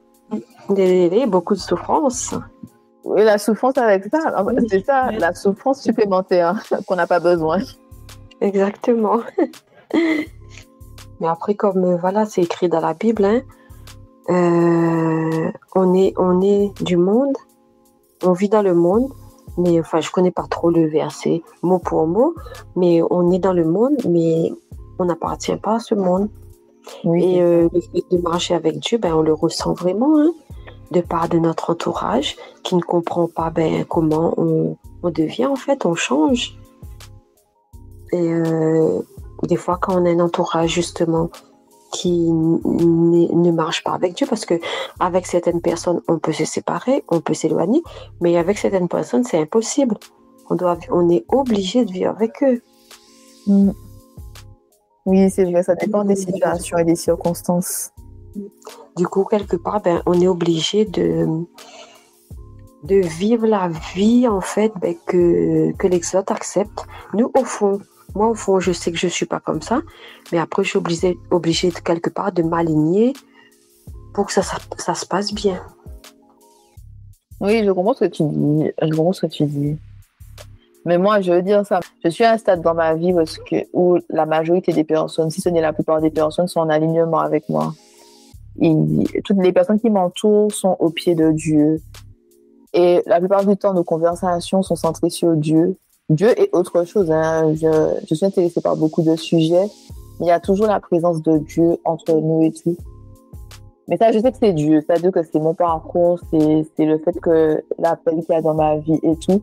Des délais, beaucoup de souffrance. Oui, la souffrance avec ça, c'est ça, la souffrance supplémentaire qu'on n'a pas besoin. Exactement. Mais après, comme voilà, c'est écrit dans la Bible, hein, on est du monde, on vit dans le monde, mais enfin, je connais pas trop le verset mot pour mot, mais on est dans le monde, mais on n'appartient pas à ce monde. Oui, et le fait de marcher avec Dieu, ben, on le ressent vraiment, hein, de part de notre entourage qui ne comprend pas ben, comment on devient, en fait, on change. Et des fois, quand on a un entourage, justement, qui ne marche pas avec Dieu, parce que avec certaines personnes, on peut se séparer, on peut s'éloigner, mais avec certaines personnes, c'est impossible. On est obligé de vivre avec eux. Oui, c'est vrai, ça dépend des situations et des circonstances. Du coup, quelque part, ben, on est obligé de vivre la vie, en fait, ben, que les autres acceptent. Nous, moi, au fond, je sais que je ne suis pas comme ça, mais après, je suis obligée de, quelque part de m'aligner pour que ça se passe bien. Oui, je comprends ce que tu dis. Mais moi, je veux dire ça. Je suis à un stade dans ma vie où la majorité des personnes, si ce n'est la plupart des personnes, sont en alignement avec moi. Et toutes les personnes qui m'entourent sont au pied de Dieu. Et la plupart du temps, nos conversations sont centrées sur Dieu. Dieu est autre chose. Hein. Je suis intéressée par beaucoup de sujets, mais il y a toujours la présence de Dieu entre nous et tout. Mais ça, je sais que c'est Dieu. C'est-à-dire que c'est mon parcours, c'est le fait que l'appel qu'il y a dans ma vie et tout.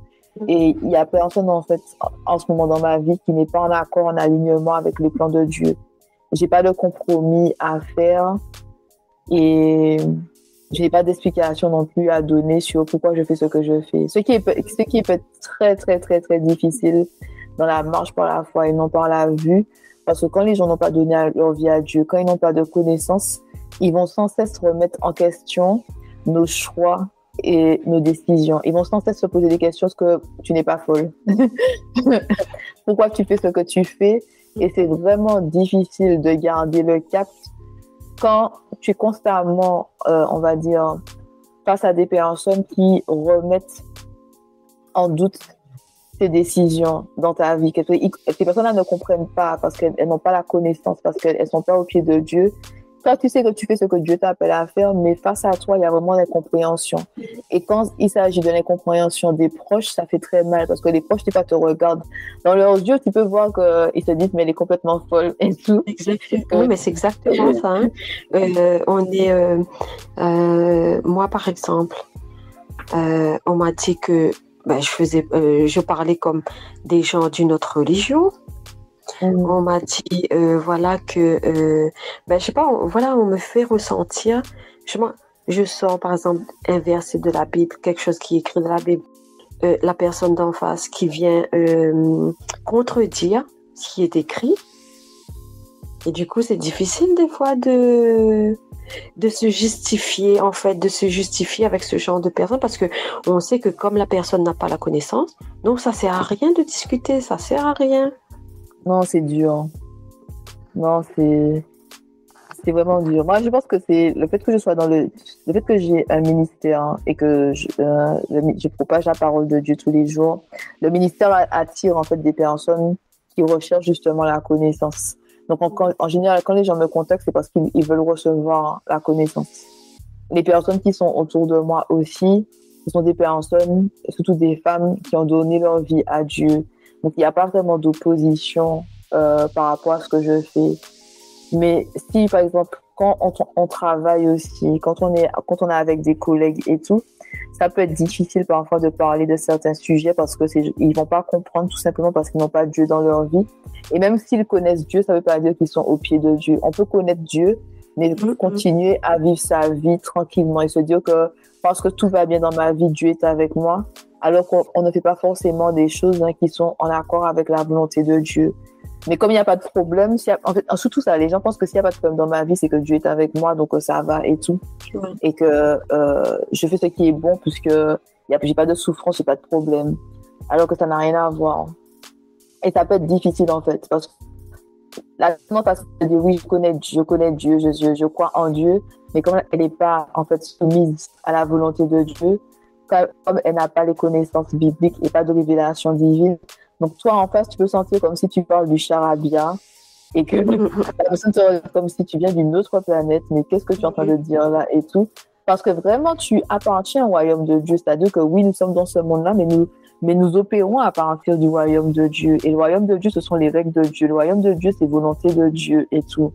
Et il y a personne, en fait, en ce moment dans ma vie qui n'est pas en accord, en alignement avec les plans de Dieu. J'ai pas de compromis à faire et je n'ai pas d'explication non plus à donner sur pourquoi je fais ce que je fais. Ce qui peut être très, très, très, très difficile dans la marche par la foi et non par la vue. Parce que quand les gens n'ont pas donné leur vie à Dieu, quand ils n'ont pas de connaissances, ils vont sans cesse remettre en question nos choix et nos décisions. Ils vont sans cesse se poser des questions, est-ce que tu n'es pas folle? Pourquoi tu fais ce que tu fais? Et c'est vraiment difficile de garder le cap quand tu es constamment, on va dire, face à des personnes qui remettent en doute tes décisions dans ta vie. Ces personnes-là ne comprennent pas parce qu'elles n'ont pas la connaissance, parce qu'elles ne sont pas au pied de Dieu. Toi, tu sais que tu fais ce que Dieu t'appelle à faire, mais face à toi, il y a vraiment l'incompréhension. Et quand il s'agit de l'incompréhension des proches, ça fait très mal parce que les proches, tu te regardent dans leurs yeux, tu peux voir qu'ils se disent, mais elle est complètement folle et tout. Exactement. Oui, mais c'est exactement ça. Hein. Moi, par exemple, on m'a dit que je parlais comme des gens d'une autre religion. On m'a dit voilà que je sais pas, voilà, on me fait ressentir, je sors par exemple un verset de la Bible, quelque chose qui est écrit dans la Bible, la personne d'en face qui vient contredire ce qui est écrit, et du coup c'est difficile des fois de se justifier, en fait, de se justifier avec ce genre de personnes, parce que on sait que comme la personne n'a pas la connaissance, donc ça sert à rien de discuter, ça sert à rien. Non, c'est dur. Non, c'est vraiment dur. Moi, je pense que c'est le fait que je sois le fait que j'ai un ministère, hein, et que je propage la parole de Dieu tous les jours. Le ministère attire en fait des personnes qui recherchent justement la connaissance. Donc, en général, quand les gens me contactent, c'est parce qu'ils veulent recevoir la connaissance. Les personnes qui sont autour de moi aussi, ce sont des personnes, surtout des femmes, qui ont donné leur vie à Dieu. Donc, il n'y a pas vraiment d'opposition par rapport à ce que je fais. Mais si, par exemple, quand on travaille aussi, quand on est avec des collègues et tout, ça peut être difficile parfois de parler de certains sujets parce que ils vont pas comprendre tout simplement parce qu'ils n'ont pas Dieu dans leur vie. Et même s'ils connaissent Dieu, ça veut pas dire qu'ils sont au pied de Dieu. On peut connaître Dieu, mais continuer à vivre sa vie tranquillement et se dire que parce que tout va bien dans ma vie, Dieu est avec moi, alors qu'on ne fait pas forcément des choses, hein, qui sont en accord avec la volonté de Dieu. Mais comme il n'y a pas de problème, en fait, surtout ça, les gens pensent que s'il n'y a pas de problème dans ma vie, c'est que Dieu est avec moi, donc ça va et tout. Ouais. Et que je fais ce qui est bon puisque j'ai pas de souffrance, j'ai pas de problème. Alors que ça n'a rien à voir. Et ça peut être difficile en fait, parce que la personne dit oui, je connais Dieu, je crois en Dieu, mais comme elle n'est pas en fait soumise à la volonté de Dieu, comme elle n'a pas les connaissances bibliques et pas de révélation divine, donc toi en face tu peux sentir comme si tu parles du charabia et que la personne te regarde comme si tu viens d'une autre planète, mais qu'est-ce que tu es en train de dire là et tout, parce que vraiment tu appartiens au royaume de Dieu, c'est-à-dire que oui, nous sommes dans ce monde-là, mais nous opérons à partir du royaume de Dieu. Et le royaume de Dieu, ce sont les règles de Dieu. Le royaume de Dieu, c'est volonté de Dieu et tout.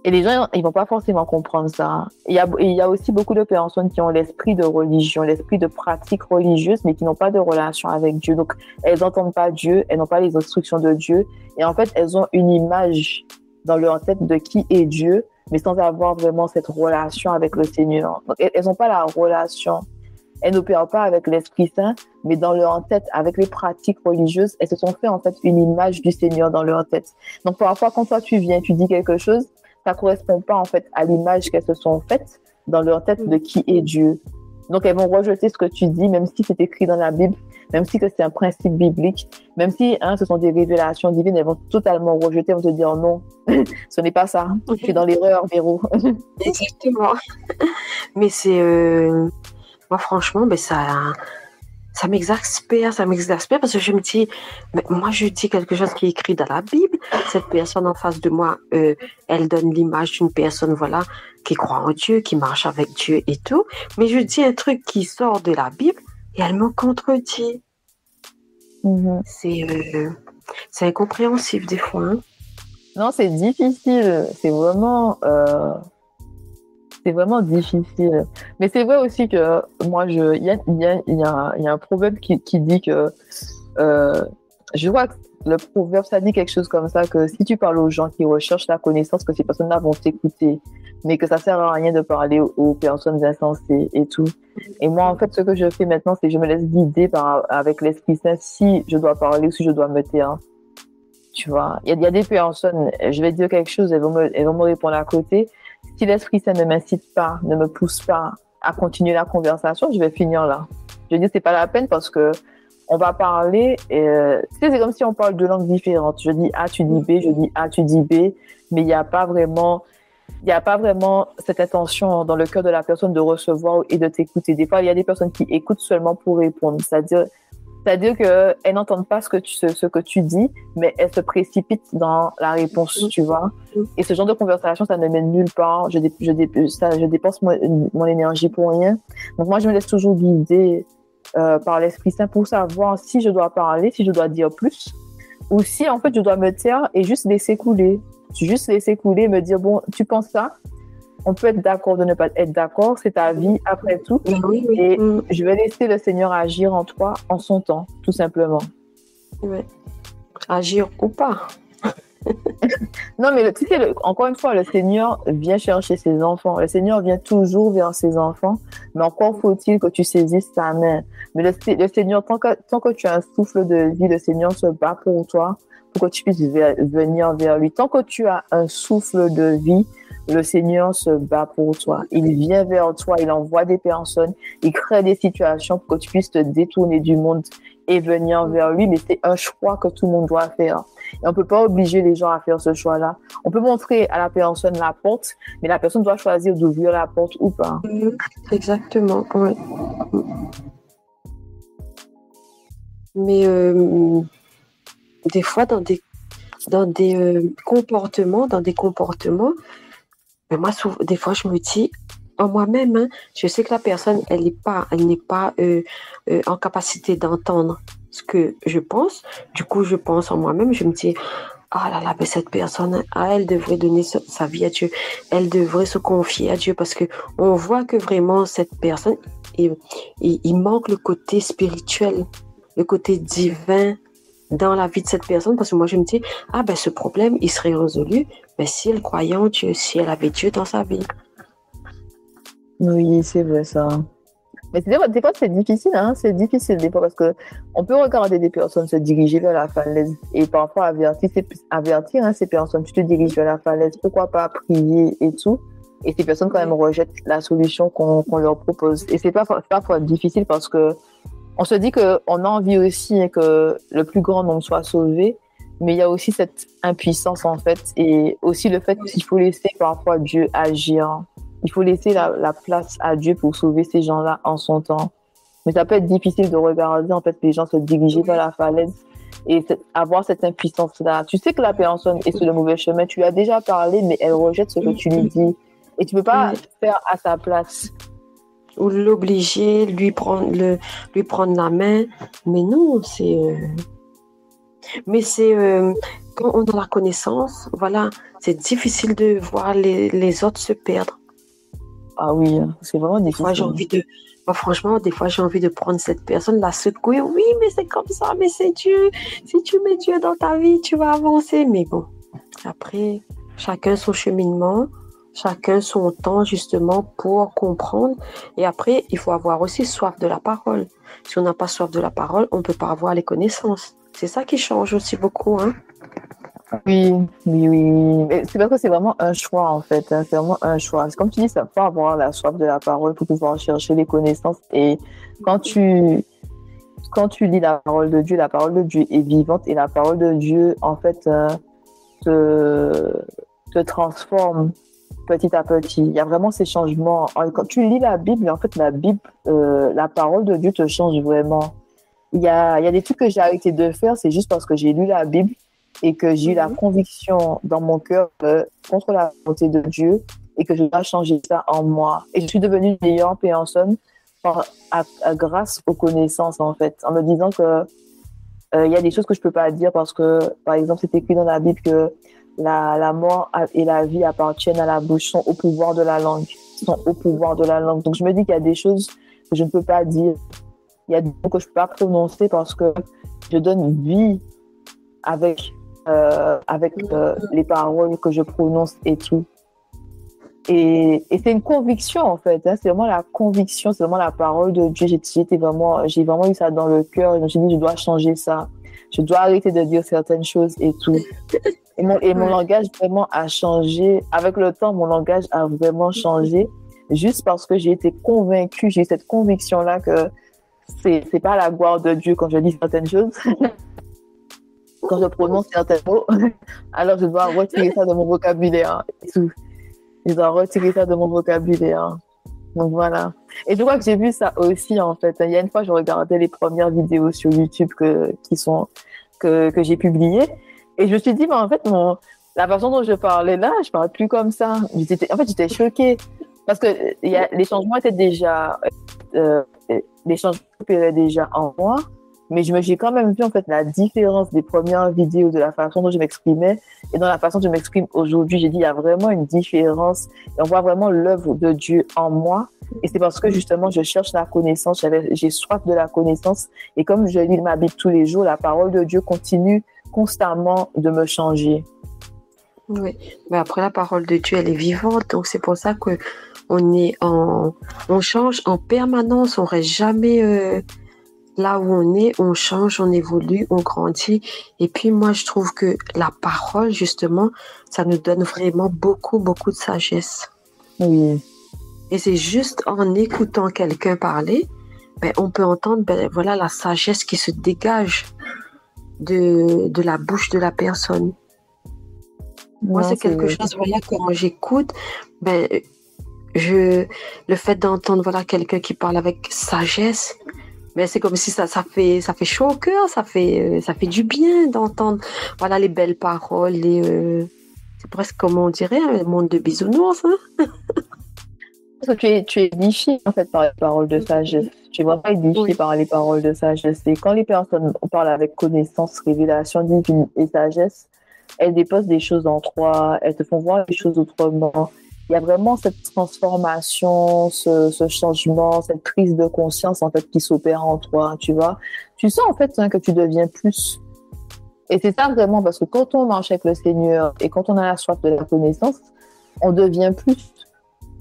Et les gens, ils vont pas forcément comprendre ça. Il y a aussi beaucoup de personnes qui ont l'esprit de religion, l'esprit de pratique religieuse, mais qui n'ont pas de relation avec Dieu. Donc, elles n'entendent pas Dieu, elles n'ont pas les instructions de Dieu. Et en fait, elles ont une image dans leur tête de qui est Dieu, mais sans avoir vraiment cette relation avec le Seigneur. Donc, elles n'ont pas la relation. Elles n'opèrent pas avec l'Esprit Saint, mais dans leur tête, avec les pratiques religieuses, elles se sont fait en fait une image du Seigneur dans leur tête. Donc, parfois, quand toi, tu viens, tu dis quelque chose, ça correspond pas en fait à l'image qu'elles se sont faites dans leur tête de qui est Dieu. Donc, elles vont rejeter ce que tu dis, même si c'est écrit dans la Bible, même si que c'est un principe biblique, même si ce sont des révélations divines, elles vont totalement rejeter, elles vont te dire non, ce n'est pas ça. Tu es dans l'erreur, Véro. Exactement. Mais c'est... Moi, franchement, ça m'exaspère parce que je me dis, mais moi, je dis quelque chose qui est écrit dans la Bible. Cette personne en face de moi, elle donne l'image d'une personne, voilà, qui croit en Dieu, qui marche avec Dieu et tout. Mais je dis un truc qui sort de la Bible et elle me contredit. C'est incompréhensible des fois. Hein. Non, c'est difficile. C'est vraiment difficile. Mais c'est vrai aussi que moi, il y a un proverbe qui dit que, je vois que le proverbe, ça dit quelque chose comme ça, que si tu parles aux gens qui recherchent la connaissance, que ces personnes-là vont t'écouter, mais que ça sert à rien de parler aux personnes insensées et tout. Et moi, en fait, ce que je fais maintenant, c'est que je me laisse guider avec l'Esprit Saint si je dois parler ou si je dois me taire. Tu vois, il y a des personnes, je vais dire quelque chose, elles vont me répondre à côté. Si l'Esprit Saint ne m'incite pas, ne me pousse pas à continuer la conversation, je vais finir là. Je dis, c'est pas la peine parce que on va parler, c'est comme si on parle deux langues différentes. Je dis A, tu dis B, je dis A, tu dis B, mais il n'y a pas vraiment cette intention dans le cœur de la personne de recevoir et de t'écouter. Des fois, il y a des personnes qui écoutent seulement pour répondre. C'est-à-dire qu'elles n'entendent pas ce que tu dis, mais elles se précipitent dans la réponse, tu vois. Et ce genre de conversation, ça ne mène nulle part. Je dépense mon énergie pour rien. Donc moi, je me laisse toujours guider par l'Esprit Saint pour savoir si je dois parler, si je dois dire plus, ou si en fait je dois me taire et juste laisser couler. Juste laisser couler, me dire, bon, tu penses ça? On peut être d'accord de ne pas être d'accord, c'est ta vie après tout. Oui. Et je vais laisser le Seigneur agir en toi en son temps, tout simplement. Oui. Agir ou pas. Non, mais encore une fois, le Seigneur vient chercher ses enfants. Le Seigneur vient toujours vers ses enfants. Mais encore faut-il que tu saisisses sa main. Mais le Seigneur, tant que tu as un souffle de vie, le Seigneur se bat pour toi, pour que tu puisses venir vers lui. Tant que tu as un souffle de vie, le Seigneur se bat pour toi. Il vient vers toi, il envoie des personnes, il crée des situations pour que tu puisses te détourner du monde et venir vers lui, mais c'est un choix que tout le monde doit faire. Et on peut pas obliger les gens à faire ce choix-là. On peut montrer à la personne la porte, mais la personne doit choisir d'ouvrir la porte ou pas. Exactement, oui. Mais des fois, dans des comportements, mais moi, des fois, je me dis, en moi-même, hein, je sais que la personne, elle n'est pas en capacité d'entendre ce que je pense. Du coup, je pense en moi-même, je me dis, ah là là, mais cette personne, elle devrait donner sa vie à Dieu. Elle devrait se confier à Dieu parce que on voit que vraiment cette personne, il manque le côté spirituel, le côté divin dans la vie de cette personne, parce que moi je me dis, ah ben ce problème il serait résolu si elle croyait en Dieu, si elle avait Dieu dans sa vie. Oui, c'est vrai ça. Mais des fois c'est difficile, hein? C'est difficile des fois parce que on peut regarder des personnes se diriger vers la falaise et parfois avertir hein, ces personnes, tu te diriges vers la falaise, pourquoi pas prier et tout. Et ces personnes quand même rejettent la solution qu'on leur propose. Et c'est parfois difficile parce que on se dit qu'on a envie aussi que le plus grand nombre soit sauvé, mais il y a aussi cette impuissance en fait, et aussi le fait qu'il faut laisser parfois Dieu agir. Il faut laisser la place à Dieu pour sauver ces gens-là en son temps. Mais ça peut être difficile de regarder en fait les gens se diriger vers la falaise et avoir cette impuissance-là. Tu sais que la personne est sur le mauvais chemin, tu lui as déjà parlé, mais elle rejette ce que tu lui dis. Et tu peux pas faire à sa place. Ou l'obliger, lui prendre la main. Mais non, mais c'est quand on a la connaissance, voilà, c'est difficile de voir les autres se perdre. Ah oui, c'est vraiment difficile. Franchement, des fois, j'ai envie de prendre cette personne, la secouer. Oui, mais c'est comme ça, mais c'est Dieu. Si tu mets Dieu dans ta vie, tu vas avancer. Mais bon, après, chacun son cheminement. Chacun son temps justement pour comprendre. Et après, il faut avoir aussi soif de la parole. Si on n'a pas soif de la parole, on ne peut pas avoir les connaissances. C'est ça qui change aussi beaucoup. Hein? Oui. Mais c'est parce que c'est vraiment un choix en fait. Hein. C'est vraiment un choix. C'est comme tu dis, ça faut avoir la soif de la parole pour pouvoir chercher les connaissances. Et quand tu lis la parole de Dieu est vivante et la parole de Dieu en fait te transforme petit à petit. Il y a vraiment ces changements. Quand tu lis la Bible, en fait, la parole de Dieu te change vraiment. Il y a des trucs que j'ai arrêté de faire, c'est juste parce que j'ai lu la Bible et que j'ai eu la conviction dans mon cœur contre la volonté de Dieu et que je dois changer ça en moi. Et je suis devenue une meilleure personne grâce aux connaissances, en fait, en me disant que il y a des choses que je peux pas dire parce que, par exemple, c'est écrit dans la Bible que la mort et la vie appartiennent à la bouche, sont au pouvoir de la langue. Donc, je me dis qu'il y a des choses que je ne peux pas dire. Il y a des mots que je ne peux pas prononcer parce que je donne vie avec les paroles que je prononce et tout. Et c'est une conviction, en fait. Hein. C'est vraiment la conviction, c'est vraiment la parole de Dieu. J'ai vraiment eu ça dans le cœur. Et je me suis dit, je dois changer ça. Je dois arrêter de dire certaines choses et tout. Et mon langage vraiment a changé. Avec le temps, mon langage a vraiment changé. Juste parce que j'ai été convaincue, j'ai cette conviction-là que c'est pas la gloire de Dieu quand je dis certaines choses. Quand je prononce certains mots, alors je dois retirer ça de mon vocabulaire et tout. Je dois retirer ça de mon vocabulaire. Donc voilà. Et je crois que j'ai vu ça aussi, en fait. Il y a une fois, je regardais les premières vidéos sur YouTube que j'ai publiées. Et je me suis dit, mais en fait, la façon dont je parlais là, je parle plus comme ça. J'étais choquée. Parce que les changements étaient déjà, opéraient déjà en moi. Mais j'ai quand même vu, en fait, la différence des premières vidéos de la façon dont je m'exprimais et dans la façon dont je m'exprime aujourd'hui. J'ai dit, il y a vraiment une différence et on voit vraiment l'œuvre de Dieu en moi. Et c'est parce que, justement, je cherche la connaissance, j'ai soif de la connaissance. Et comme je lis ma Bible tous les jours, la parole de Dieu continue constamment de me changer. Oui, mais après, la parole de Dieu, elle est vivante. Donc, c'est pour ça que on change en permanence. On ne reste jamais... là où on est, on change, on évolue, on grandit. Et puis moi, je trouve que la parole, justement, ça nous donne vraiment beaucoup, beaucoup de sagesse. Oui. Et c'est juste en écoutant quelqu'un parler ben, on peut entendre ben, voilà, la sagesse qui se dégage de la bouche de la personne. Moi, Non, c'est quelque c'est chose, voilà, quand j'écoute, ben, le fait d'entendre voilà, quelqu'un qui parle avec sagesse, mais c'est comme si ça fait chaud au cœur, ça fait du bien d'entendre voilà, les belles paroles. C'est presque comme on dirait, un monde de bisounours. Hein. parce que tu es édifié en fait par les paroles de sagesse. Tu es vraiment édifié Oui. par les paroles de sagesse. Et quand les personnes parlent avec connaissance, révélation divine et sagesse, elles déposent des choses en toi, elles te font voir les choses autrement. Il y a vraiment cette transformation, ce changement, cette prise de conscience en fait qui s'opère en toi, tu vois. Tu sens en fait hein, que tu deviens plus. Et c'est ça vraiment parce que quand on marche avec le Seigneur et quand on a la soif de la connaissance, on devient plus.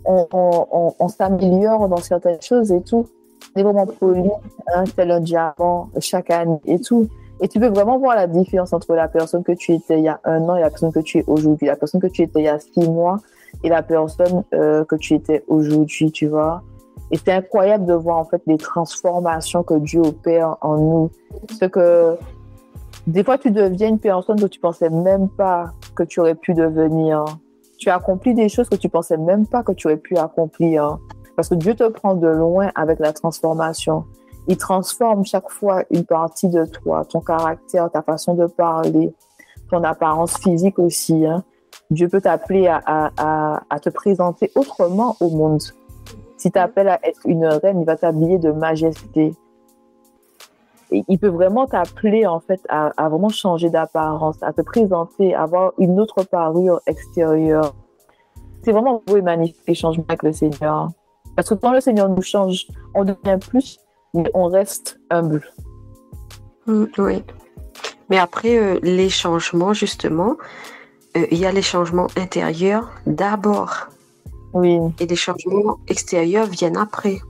On s'améliore dans certaines choses et tout. On est vraiment poli, hein, tel un diamant chaque année et tout. Et tu peux vraiment voir la différence entre la personne que tu étais il y a 1 an et la personne que tu es aujourd'hui. La personne que tu étais il y a 6 mois et la personne que tu étais aujourd'hui, tu vois. Et c'est incroyable de voir en fait les transformations que Dieu opère en nous. Ce que des fois tu deviens une personne que tu pensais même pas que tu aurais pu devenir. Tu accomplis des choses que tu pensais même pas que tu aurais pu accomplir. Parce que Dieu te prend de loin avec la transformation. Il transforme chaque fois une partie de toi, ton caractère, ta façon de parler, ton apparence physique aussi. Hein. Dieu peut t'appeler à te présenter autrement au monde. Si tu appelles à être une reine, il va t'habiller de majesté. Et il peut vraiment t'appeler en fait à vraiment changer d'apparence, à te présenter, à avoir une autre parure extérieure. C'est vraiment beau et magnifique les changements avec le Seigneur. Parce que quand le Seigneur nous change, on devient plus, mais on reste humble. Oui. Mais après, les changements, justement, il y a les changements intérieurs d'abord. Oui, Et les changements extérieurs viennent après.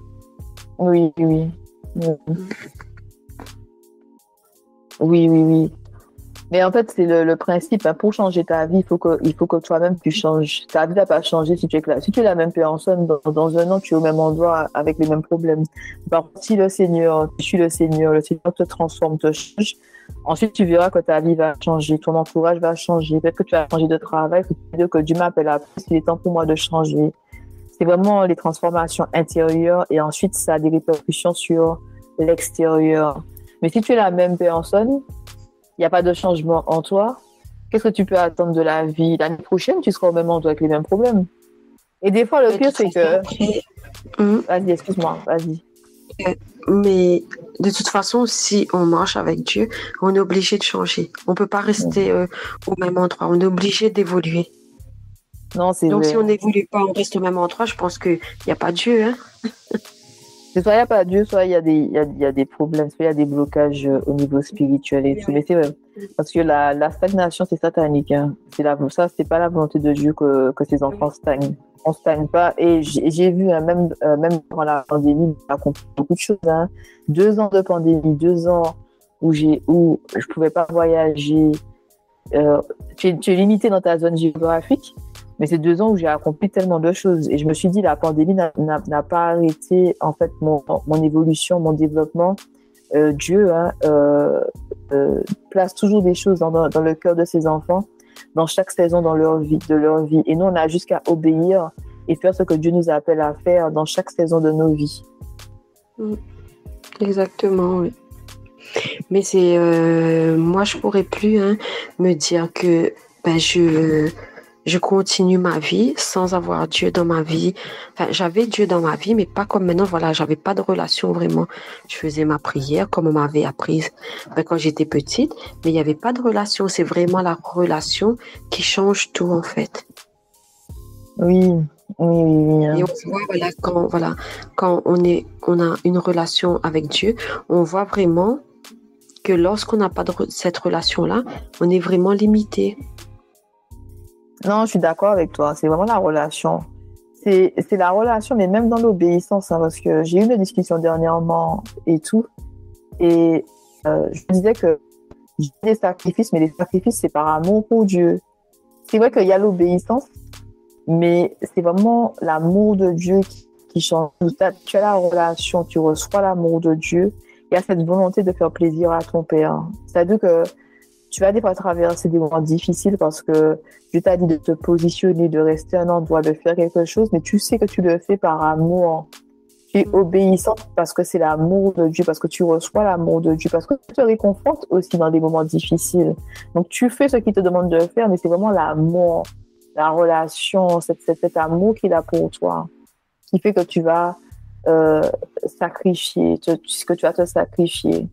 oui, oui. Oui, oui, oui. Oui. Mais en fait, c'est le principe. Hein, pour changer ta vie, il faut que toi-même tu changes. Ta vie va pas changer si tu es là. Si tu es la même personne, dans 1 an, tu es au même endroit avec les mêmes problèmes. Par contre, si le Seigneur, tu suis le Seigneur te transforme, te change. Ensuite, tu verras que ta vie va changer, ton entourage va changer. Peut-être que tu vas changer de travail, que Dieu m'appelle à plus, il est temps pour moi de changer. C'est vraiment les transformations intérieures et ensuite, ça a des répercussions sur l'extérieur. Mais si tu es la même personne, il n'y a pas de changement en toi, qu'est-ce que tu peux attendre de la vie? L'année prochaine, tu seras au même endroit avec les mêmes problèmes. Et des fois, le pire, c'est que... Vas-y, excuse-moi, vas-y. Mais de toute façon, si on marche avec Dieu, on est obligé de changer. On ne peut pas rester au même endroit. On est obligé d'évoluer. Non, c'est Donc, vrai. si on n'évolue pas, on reste au même endroit, je pense qu'il n'y a pas Dieu. Hein? C'est soit il n'y a pas Dieu, soit il y a des problèmes, soit il y a des blocages au niveau spirituel et tout. Mais c'est vrai. Parce que la stagnation, c'est satanique. Hein. Ça, c'est pas la volonté de Dieu que ses enfants stagnent. On stagne pas. Et j'ai vu, hein, même pendant la pandémie, on a compris beaucoup de choses. Hein. 2 ans de pandémie, 2 ans où je pouvais pas voyager. Tu es limité dans ta zone géographique. Mais c'est 2 ans où j'ai accompli tellement de choses. Et je me suis dit, la pandémie n'a pas arrêté, en fait, mon évolution, mon développement. Dieu hein, place toujours des choses dans le cœur de ses enfants, dans chaque saison de leur vie. Et nous, on a jusqu'à obéir et faire ce que Dieu nous appelle à faire dans chaque saison de nos vies. Exactement, oui. Mais c'est... moi, je pourrais plus me dire que je continue ma vie sans avoir Dieu dans ma vie. Enfin, j'avais Dieu dans ma vie, mais pas comme maintenant. Voilà, j'avais pas de relation vraiment. Je faisais ma prière comme on m'avait appris quand j'étais petite, mais il n'y avait pas de relation. C'est vraiment la relation qui change tout, en fait. Oui, oui, oui. Et on voit, quand on a une relation avec Dieu, on voit vraiment que lorsqu'on n'a pas cette relation-là, on est vraiment limité. Non, je suis d'accord avec toi. C'est vraiment la relation. C'est la relation, mais même dans l'obéissance, hein, parce que j'ai eu une discussion dernièrement et tout. Et je disais que j'ai des sacrifices, mais les sacrifices, c'est par amour pour Dieu. C'est vrai qu'il y a l'obéissance, mais c'est vraiment l'amour de Dieu qui change. Tu as la relation, tu reçois l'amour de Dieu. Il y a cette volonté de faire plaisir à ton Père. C'est-à-dire que tu vas des fois traverser des moments difficiles parce que Dieu t'a dit de te positionner, de rester à un endroit, de faire quelque chose, mais tu sais que tu le fais par amour. Tu es obéissante parce que c'est l'amour de Dieu, parce que tu reçois l'amour de Dieu, parce que tu te réconfortes aussi dans des moments difficiles. Donc, tu fais ce qu'il te demande de faire, mais c'est vraiment l'amour, la relation, cet amour qu'il a pour toi, qui fait que tu vas sacrifier, que tu vas te sacrifier,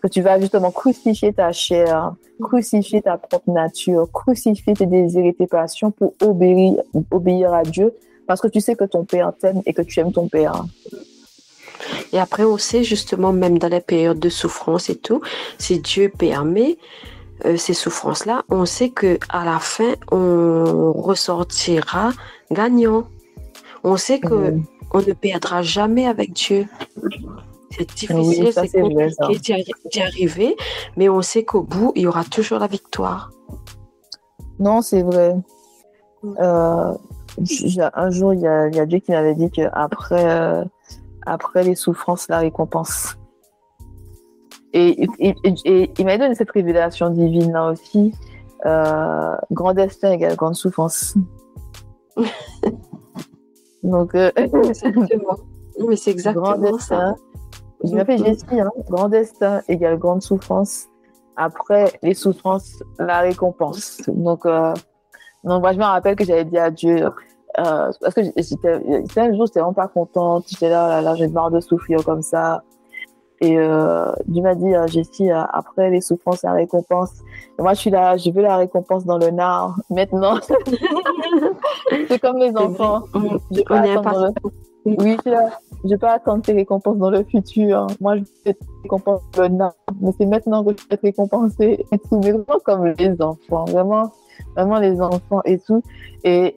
que tu vas justement crucifier ta chair, crucifier ta propre nature, crucifier tes désirs et tes passions pour obéir à Dieu, parce que tu sais que ton Père t'aime et que tu aimes ton Père. Et après, on sait justement, même dans les périodes de souffrance et tout, si Dieu permet ces souffrances-là, on sait qu'à la fin, on ressortira gagnant. On sait qu'on ne perdra jamais avec Dieu. C'est difficile, oui, ça, c'est compliqué d'y arriver, mais on sait qu'au bout, il y aura toujours la victoire. Non, c'est vrai. Un jour, il y a Dieu qui m'avait dit qu'après après les souffrances, la récompense. Et il m'a donné cette révélation divine là aussi. Grand destin égale grande souffrance. Donc, exactement. Mais c'est exactement grand destin, ça. Je m'appelle Jessie, hein. Grand destin égale grande souffrance. Après les souffrances, la récompense. Donc moi, je me rappelle que j'avais dit à Dieu, parce que c'était un jour, j'étais vraiment pas contente. J'étais là, j'ai marre de souffrir comme ça. Et Dieu m'a dit, Jessie, après les souffrances, la récompense. Et moi, je suis là, je veux la récompense dans le nard. Maintenant, c'est comme les enfants. Je peux attendre Oui, je peux attendre tes récompenses dans le futur. Moi, je veux tes récompenses dans le nard. Mais c'est maintenant que je vais être récompensée. Et tout, mais vraiment comme les enfants. Vraiment, vraiment les enfants et tout. Et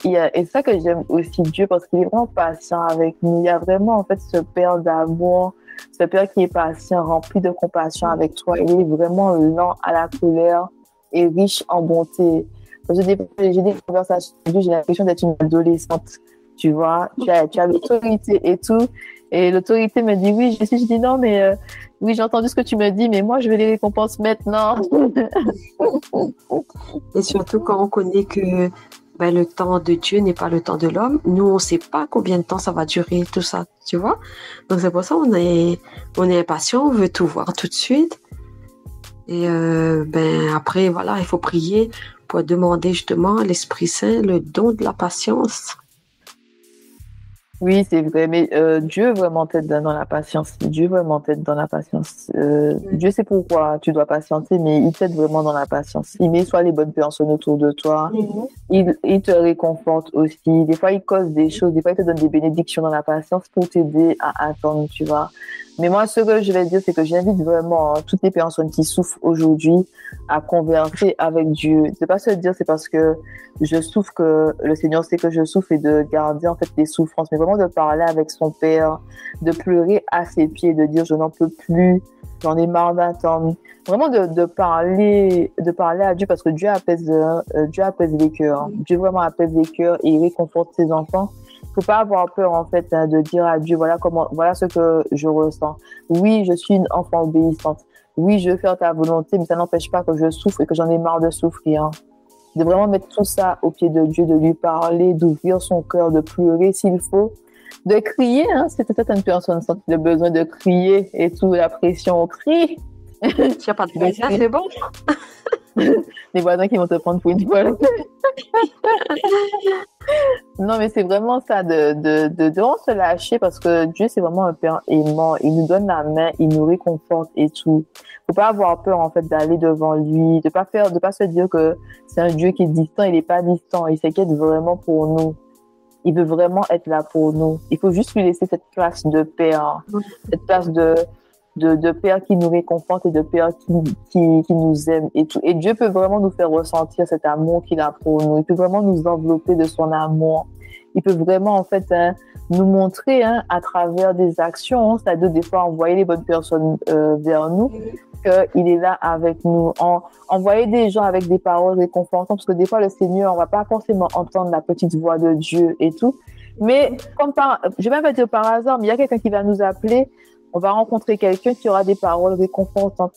ça que j'aime aussi Dieu, parce qu'il est vraiment patient avec nous. Il y a vraiment, en fait, ce Père d'amour, ce Père qui est patient, rempli de compassion avec toi. Il est vraiment lent à la colère et riche en bonté. J'ai des conversations avec Dieu, j'ai l'impression d'être une adolescente. Tu vois, tu as l'autorité et tout. Et l'autorité me dit oui, je dis non, mais oui, j'ai entendu ce que tu me dis, mais moi, je veux les récompenses maintenant. Et surtout quand on connaît que le temps de Dieu n'est pas le temps de l'homme, nous, on ne sait pas combien de temps ça va durer, tout ça, tu vois. Donc, c'est pour ça qu'on est impatient, on veut tout voir tout de suite. Et après, voilà, il faut prier pour demander justement à l'Esprit Saint le don de la patience. Oui, c'est vrai, mais Dieu vraiment t'aide dans la patience. Dieu vraiment t'aide dans la patience. Dieu sait pourquoi tu dois patienter, mais il t'aide vraiment dans la patience. Il met soit les bonnes personnes autour de toi, il te réconforte aussi. Des fois, il cause des choses, des fois, il te donne des bénédictions dans la patience pour t'aider à attendre, tu vois. Mais moi, ce que je vais dire, c'est que j'invite vraiment toutes les personnes qui souffrent aujourd'hui à converser avec Dieu. C'est pas se dire, c'est parce que je souffre que le Seigneur sait que je souffre et de garder en fait les souffrances, mais vraiment de parler avec son Père, de pleurer à ses pieds, de dire je n'en peux plus, j'en ai marre d'attendre. Vraiment de parler à Dieu, parce que Dieu apaise les cœurs. Dieu vraiment apaise les cœurs et il réconforte ses enfants. Faut pas avoir peur en fait de dire à Dieu voilà ce que je ressens. Oui, je suis une enfant obéissante. Oui, je veux faire ta volonté, mais ça n'empêche pas que je souffre et que j'en ai marre de souffrir. De vraiment mettre tout ça au pied de Dieu, de lui parler, d'ouvrir son cœur, de pleurer s'il faut, de crier. C'est certaines personnes sentent le besoin de crier et tout, la pression au cri. Tu n'as pas de pression, c'est bon. Les voisins qui vont te prendre pour une folle. Non, mais c'est vraiment ça, de se lâcher, parce que Dieu, c'est vraiment un Père aimant. Il nous donne la main, il nous réconforte et tout. Faut pas avoir peur, en fait, d'aller devant lui, de pas se dire que c'est un Dieu qui est distant. Il est pas distant. Il s'inquiète vraiment pour nous. Il veut vraiment être là pour nous. Il faut juste lui laisser cette place de Père, cette place de Père qui nous réconforte et de Père qui nous aime et tout. Et Dieu peut vraiment nous faire ressentir cet amour qu'il a pour nous. Il peut vraiment nous envelopper de son amour. Il peut vraiment, en fait, nous montrer à travers des actions, c'est-à-dire des fois envoyer les bonnes personnes vers nous, qu'il est là avec nous. Envoyer des gens avec des paroles réconfortantes, parce que des fois, le Seigneur, on va pas forcément entendre la petite voix de Dieu et tout, Mais je vais même pas dire par hasard, mais il y a quelqu'un qui va nous appeler. On va rencontrer quelqu'un qui aura des paroles réconfortantes,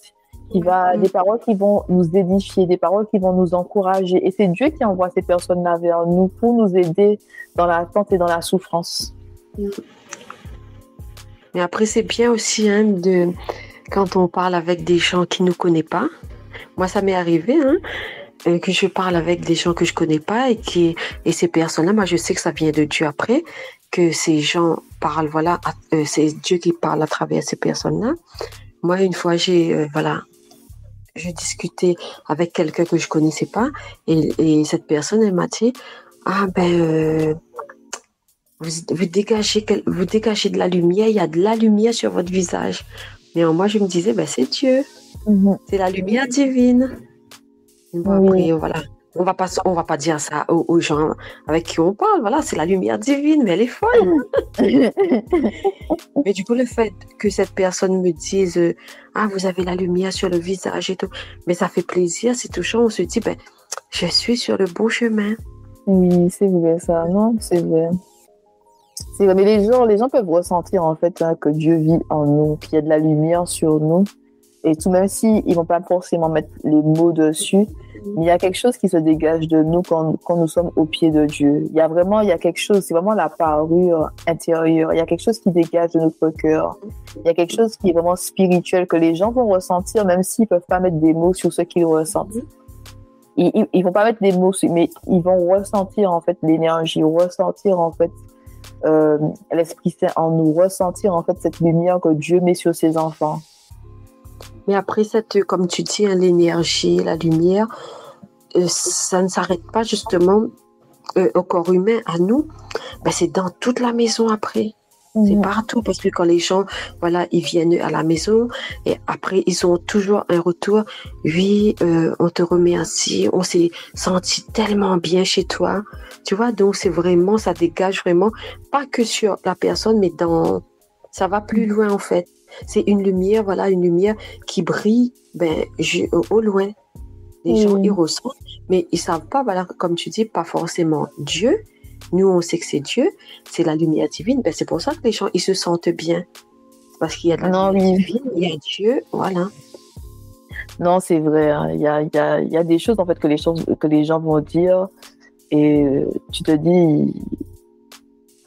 des paroles qui vont nous édifier, des paroles qui vont nous encourager. Et c'est Dieu qui envoie ces personnes-là vers nous pour nous aider dans l'attente et dans la souffrance. Mais après, c'est bien aussi quand on parle avec des gens qui ne nous connaissent pas. Moi, ça m'est arrivé que je parle avec des gens que je connais pas et ces personnes-là, moi, je sais que ça vient de Dieu après, que ces gens parlent, voilà, c'est Dieu qui parle à travers ces personnes-là. Moi, une fois, j'ai discuté avec quelqu'un que je connaissais pas et cette personne, elle m'a dit, vous dégagez de la lumière, il y a de la lumière sur votre visage. Mais moi, je me disais, c'est Dieu. C'est la lumière divine. Bon, après, voilà. On va pas dire ça aux gens avec qui on parle. Voilà, c'est la lumière divine, mais elle est folle. Mais du coup, le fait que cette personne me dise, vous avez la lumière sur le visage et tout, mais ça fait plaisir, c'est touchant. On se dit, je suis sur le bon chemin. Oui, c'est vrai ça. Non, c'est vrai. C'est vrai, mais les gens peuvent ressentir en fait que Dieu vit en nous, qu'il y a de la lumière sur nous. Et tout, même si ils vont pas forcément mettre les mots dessus, il y a quelque chose qui se dégage de nous quand nous sommes au pied de Dieu. Il y a quelque chose, c'est vraiment la parure intérieure. Il y a quelque chose qui dégage de notre cœur. Il y a quelque chose qui est vraiment spirituel que les gens vont ressentir, même s'ils peuvent pas mettre des mots sur ce qu'ils ressentent. Ils vont pas mettre des mots, mais ils vont ressentir en fait l'énergie, ressentir en fait l'Esprit Saint en nous, ressentir en fait cette lumière que Dieu met sur ses enfants. Mais après, comme tu dis, l'énergie, la lumière, ça ne s'arrête pas justement au corps humain, à nous. C'est dans toute la maison après. C'est partout, parce que quand les gens, voilà, ils viennent à la maison et après, ils ont toujours un retour. Oui, on te remercie, on s'est senti tellement bien chez toi. Tu vois, donc c'est vraiment, ça dégage vraiment, pas que sur la personne, mais ça va plus loin en fait. C'est une lumière, voilà, une lumière qui brille au loin. Les gens, ils ressentent, mais ils savent pas, voilà, comme tu dis, pas forcément Dieu. Nous, on sait que c'est Dieu, c'est la lumière divine. C'est pour ça que les gens, ils se sentent bien. Parce qu'il y a de la lumière divine, il y a Dieu, voilà. Non, c'est vrai. Il y a des choses, en fait, que les gens vont dire et tu te dis,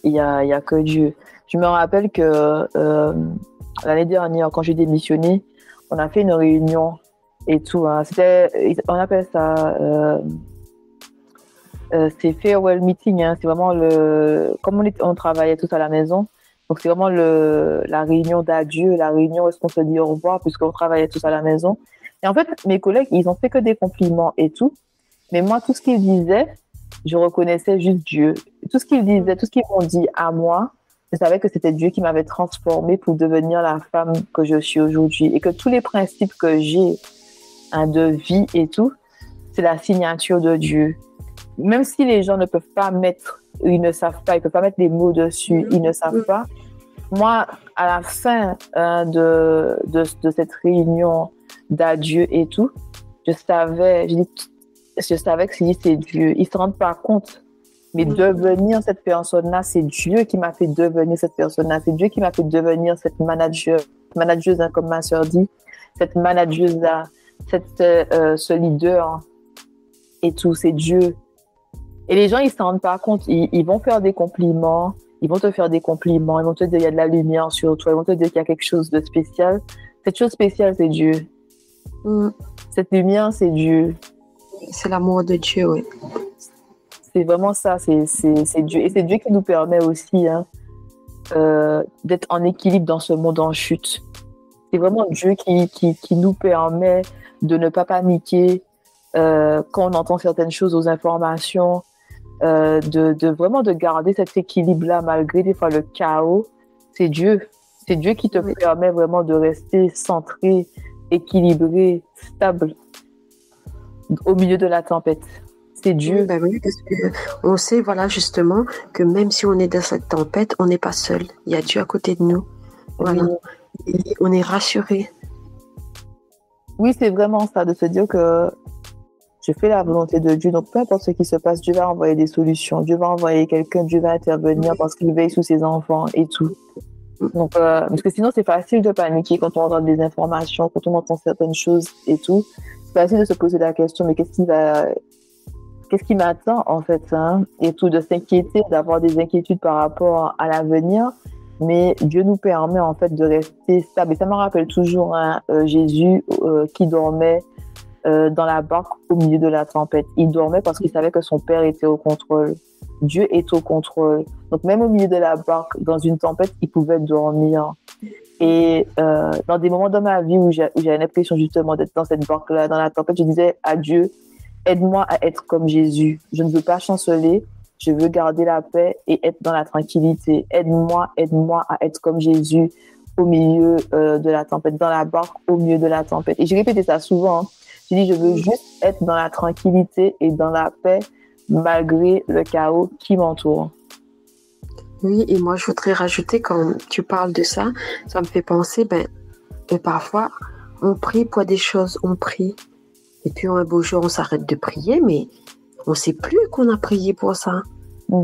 il y a que Dieu. Je me rappelle que l'année dernière, quand j'ai démissionné, on a fait une réunion et tout. On appelle ça... c'est farewell meeting, c'est vraiment comme on travaillait tous à la maison, donc c'est vraiment la réunion d'adieu, la réunion où est-ce qu'on se dit au revoir puisqu'on travaillait tous à la maison. Et en fait, mes collègues, ils ont fait que des compliments et tout, mais moi, tout ce qu'ils disaient, je reconnaissais juste Dieu. Tout ce qu'ils disaient, tout ce qu'ils m'ont dit à moi, je savais que c'était Dieu qui m'avait transformée pour devenir la femme que je suis aujourd'hui et que tous les principes que j'ai de vie et tout, c'est la signature de Dieu. Même si les gens ne peuvent pas mettre, ils ne savent pas, ils ne peuvent pas mettre des mots dessus, ils ne savent pas. Moi, à la fin de cette réunion d'adieu et tout, je savais que c'est Dieu. Ils ne se rendent pas compte. Mais devenir cette personne-là, c'est Dieu qui m'a fait devenir cette personne-là. C'est Dieu qui m'a fait devenir cette manageuse, comme ma soeur dit, cette manageuse-là, ce leader et tout, c'est Dieu. Et les gens, ils se rendent pas compte. Ils vont faire des compliments. Ils vont te faire des compliments. Ils vont te dire, il y a de la lumière sur toi. Ils vont te dire qu'il y a quelque chose de spécial. Cette chose spéciale, c'est Dieu. Cette lumière, c'est Dieu. C'est l'amour de Dieu, oui. C'est vraiment ça. C'est Dieu. Et c'est Dieu qui nous permet aussi d'être en équilibre dans ce monde en chute. C'est vraiment Dieu qui nous permet de ne pas paniquer quand on entend certaines choses aux informations. De vraiment de garder cet équilibre-là malgré des fois le chaos. C'est Dieu qui te permet vraiment de rester centré, équilibré, stable au milieu de la tempête. C'est Dieu. Oui, parce qu'on sait, voilà, justement, que même si on est dans cette tempête, on n'est pas seul. Il y a Dieu à côté de nous. Voilà. Et on est rassuré. Oui, c'est vraiment ça, de se dire que Je fais la volonté de Dieu. Donc, peu importe ce qui se passe, Dieu va envoyer des solutions. Dieu va envoyer quelqu'un. Dieu va intervenir parce qu'il veille sur ses enfants et tout. Donc, parce que sinon, c'est facile de paniquer quand on entend des informations, quand on entend certaines choses et tout. C'est facile de se poser la question, mais qu'est-ce qui m'attend, en fait, hein? Et tout, de s'inquiéter, d'avoir des inquiétudes par rapport à l'avenir. Mais Dieu nous permet, en fait, de rester stable. Et ça me rappelle toujours, hein, Jésus qui dormait dans la barque au milieu de la tempête. Il dormait parce qu'il savait que son Père était au contrôle. Dieu est au contrôle. Donc, même au milieu de la barque, dans une tempête, il pouvait dormir. Et dans des moments de ma vie où j'avais l'impression justement d'être dans cette barque-là, dans la tempête, je disais à Dieu, aide-moi à être comme Jésus. Je ne veux pas chanceler. Je veux garder la paix et être dans la tranquillité. Aide-moi à être comme Jésus au milieu de la tempête, dans la barque au milieu de la tempête. Et j'ai répété ça souvent, hein. Je dis, je veux juste être dans la tranquillité et dans la paix malgré le chaos qui m'entoure. Oui, et moi, je voudrais rajouter, quand tu parles de ça, ça me fait penser, que parfois, on prie pour des choses, on prie. Et puis, un beau jour, on s'arrête de prier, mais on ne sait plus qu'on a prié pour ça.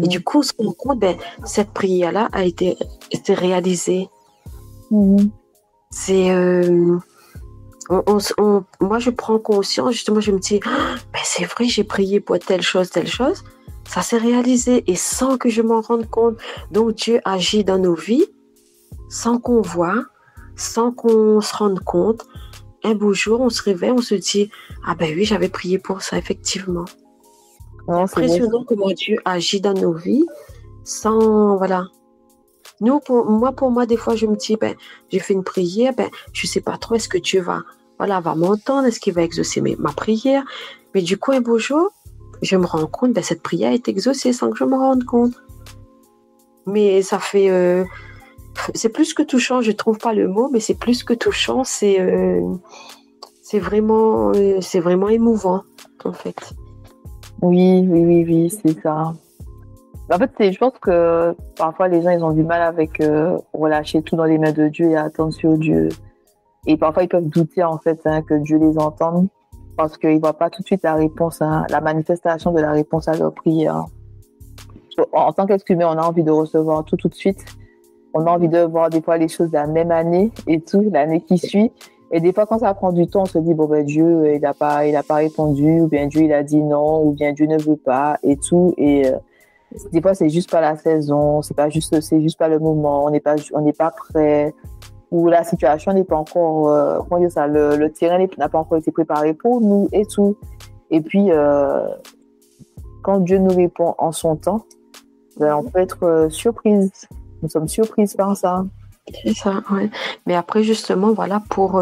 Et du coup, on se rend compte, cette prière-là a été réalisée. C'est... moi, je prends conscience, justement, je me dis, c'est vrai, j'ai prié pour telle chose, ça s'est réalisé, et sans que je m'en rende compte. Donc, Dieu agit dans nos vies, sans qu'on voit, sans qu'on se rende compte. Un beau jour, on se réveille, on se dit, oui, j'avais prié pour ça, effectivement. Non, c'est impressionnant comment Dieu agit dans nos vies, sans, voilà. Pour moi, des fois, je me dis, j'ai fait une prière, je sais pas trop, est-ce que Dieu va m'entendre, est-ce qu'il va exaucer ma prière? Mais du coup, un beau jour, je me rends compte, cette prière est exaucée sans que je me rende compte. Mais ça fait, c'est plus que touchant, je trouve pas le mot, mais c'est plus que touchant, c'est vraiment émouvant, en fait. Oui, c'est ça. En fait, je pense que parfois les gens, ils ont du mal avec relâcher tout dans les mains de Dieu et attendre sur Dieu. Et parfois, ils peuvent douter, en fait, que Dieu les entende parce qu'ils ne voient pas tout de suite la réponse, la manifestation de la réponse à leur prière. En tant qu'être humain, on a envie de recevoir tout de suite. On a envie de voir des fois les choses la même année et tout, l'année qui suit. Et des fois, quand ça prend du temps, on se dit, Dieu, il n'a pas répondu, ou bien Dieu, il a dit non, ou bien Dieu ne veut pas, et tout. Et des fois, c'est juste pas la saison, c'est juste pas le moment, on n'est pas prêt, ou la situation n'est pas encore, comment dire ça, le terrain n'a pas encore été préparé pour nous, et tout. Et puis, quand Dieu nous répond en son temps, on peut être surprise. Nous sommes surprises par ça. C'est ça, ouais. Mais après, justement, voilà, pour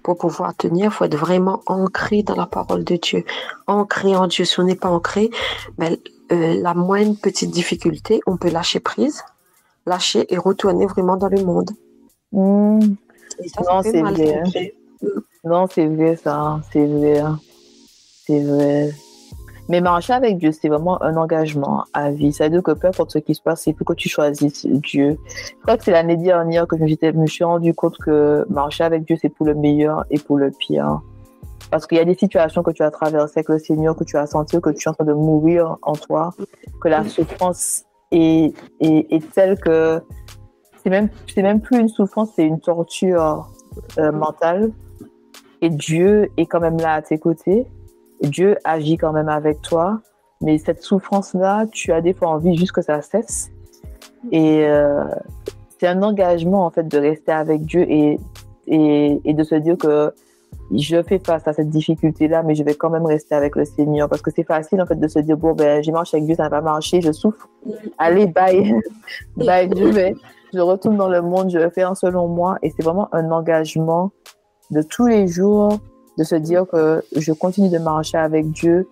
pouvoir tenir, il faut être vraiment ancré dans la parole de Dieu. Ancré en Dieu. Si on n'est pas ancré, la moindre petite difficulté, on peut lâcher prise, lâcher et retourner vraiment dans le monde. Et ça, non, c'est vrai. Non, c'est vrai, ça. C'est vrai. C'est vrai. Mais marcher avec Dieu, c'est vraiment un engagement à vie. Ça veut dire que peu importe ce qui se passe, il faut que tu choisisses Dieu. Je crois que c'est l'année dernière que je me suis rendu compte que marcher avec Dieu, c'est pour le meilleur et pour le pire. Parce qu'il y a des situations que tu as traversées avec le Seigneur, que tu as senti que tu es en train de mourir en toi, que la souffrance est telle que c'est même plus une souffrance, c'est une torture mentale. Et Dieu est quand même là à tes côtés. Dieu agit quand même avec toi, mais cette souffrance-là, tu as des fois envie juste que ça cesse. Et c'est un engagement en fait de rester avec Dieu et de se dire que je fais face à cette difficulté-là, mais je vais quand même rester avec le Seigneur, parce que c'est facile en fait de se dire j'ai marché avec Dieu, ça n'a pas marché, je souffre. Allez, bye, bye, je retourne dans le monde, je fais un selon moi, et c'est vraiment un engagement de tous les jours. De se dire que je continue de marcher avec Dieu,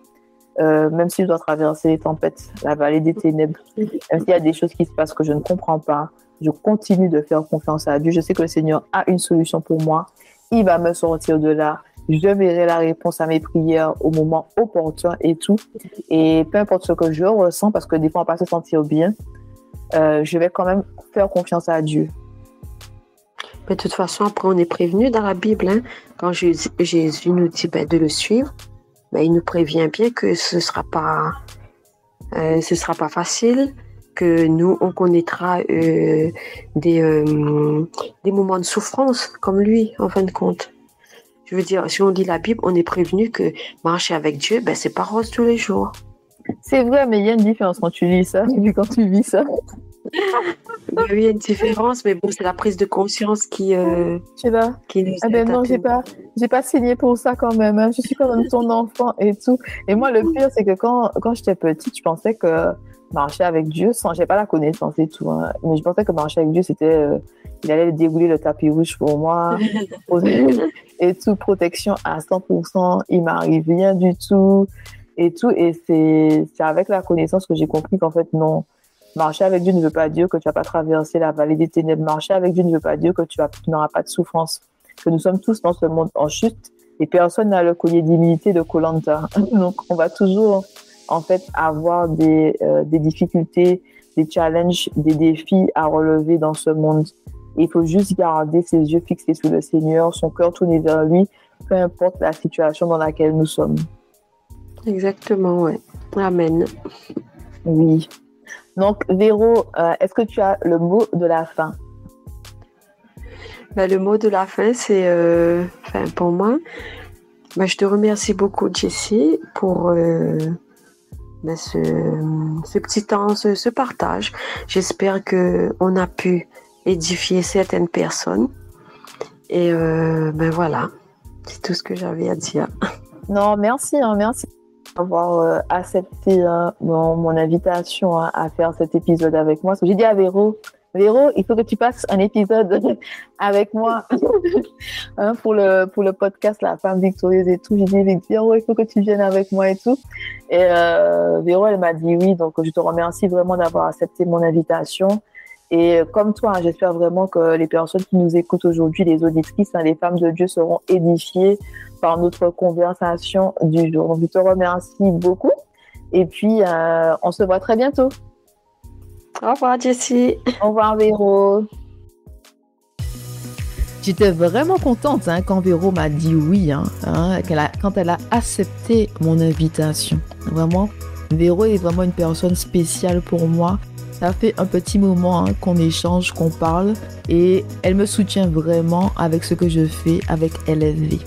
même si je dois traverser les tempêtes, la vallée des ténèbres, même s'il y a des choses qui se passent que je ne comprends pas, je continue de faire confiance à Dieu. Je sais que le Seigneur a une solution pour moi. Il va me sortir de là. Je verrai la réponse à mes prières au moment opportun et tout. Et peu importe ce que je ressens, parce que des fois on ne va pas se sentir bien, je vais quand même faire confiance à Dieu. Mais de toute façon, après, on est prévenu dans la Bible, quand Jésus nous dit de le suivre, ben, il nous prévient bien que ce sera pas facile, que nous, on connaîtra des moments de souffrance comme lui, en fin de compte. Je veux dire, si on lit la Bible, on est prévenu que marcher avec Dieu, ben, c'est pas rose tous les jours. C'est vrai, mais il y a une différence quand tu lis ça et quand tu vis ça. Oui, il y a une différence, mais bon, c'est la prise de conscience qui nous ben non, j'ai pas signé pour ça quand même. Hein. Je suis quand même ton enfant et tout. Et moi, le pire, c'est que quand j'étais petite, je pensais que marcher avec Dieu, j'ai pas la connaissance et tout, hein, mais je pensais que marcher avec Dieu, c'était, il allait dérouler le tapis rouge pour moi et tout, protection à 100%. Il m'arrive rien du tout et tout. Et c'est avec la connaissance que j'ai compris qu'en fait, non. Marcher avec Dieu ne veut pas dire que tu vas pas traverser la vallée des ténèbres. Marcher avec Dieu ne veut pas dire que tu n'auras pas de souffrance. Que nous sommes tous dans ce monde en chute et personne n'a le collier d'immunité de Koh-Lanta. Donc, on va toujours, en fait, avoir des difficultés, des challenges, des défis à relever dans ce monde. Et il faut juste garder ses yeux fixés sur le Seigneur, son cœur tourné vers lui, peu importe la situation dans laquelle nous sommes. Exactement, ouais. Amen. Oui. Donc, Véro, est-ce que tu as le mot de la fin? Ben, le mot de la fin, c'est, pour moi, ben, je te remercie beaucoup, Jessie, pour ce petit temps, ce partage. J'espère qu'on a pu édifier certaines personnes. Et ben voilà, c'est tout ce que j'avais à dire. Non, merci, merci d'avoir accepté mon invitation à faire cet épisode avec moi. J'ai dit à Véro, il faut que tu passes un épisode avec moi pour le podcast La Femme Victorieuse et tout. J'ai dit, Véro, il faut que tu viennes avec moi et tout. Et Véro, elle m'a dit oui. Donc, je te remercie vraiment d'avoir accepté mon invitation. Et comme toi, j'espère vraiment que les personnes qui nous écoutent aujourd'hui, les auditrices, les femmes de Dieu seront édifiées par notre conversation du jour. Donc, je te remercie beaucoup. Et puis, on se voit très bientôt. Au revoir, Jessie. Au revoir, Véro. J'étais vraiment contente quand Véro m'a dit oui, quand elle a accepté mon invitation. Vraiment, Véro est vraiment une personne spéciale pour moi. Ça fait un petit moment qu'on échange, qu'on parle et elle me soutient vraiment avec ce que je fais avec LFV.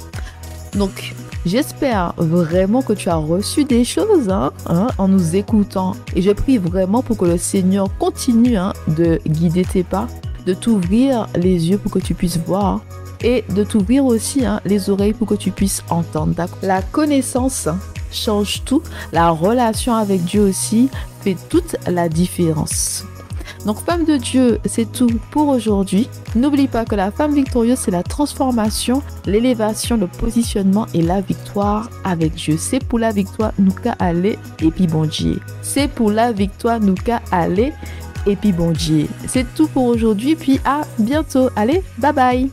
Donc, j'espère vraiment que tu as reçu des choses en nous écoutant. Et je prie vraiment pour que le Seigneur continue de guider tes pas, de t'ouvrir les yeux pour que tu puisses voir et de t'ouvrir aussi les oreilles pour que tu puisses entendre. La connaissance change tout. La relation avec Dieu aussi fait toute la différence. Donc, femme de Dieu, c'est tout pour aujourd'hui. N'oublie pas que la femme victorieuse, c'est la transformation, l'élévation, le positionnement et la victoire avec Dieu. C'est pour la victoire, nous qu'à aller et puis bon Dieu. C'est pour la victoire, nous qu'à aller et puis bon Dieu. C'est tout pour aujourd'hui, puis à bientôt. Allez, bye bye.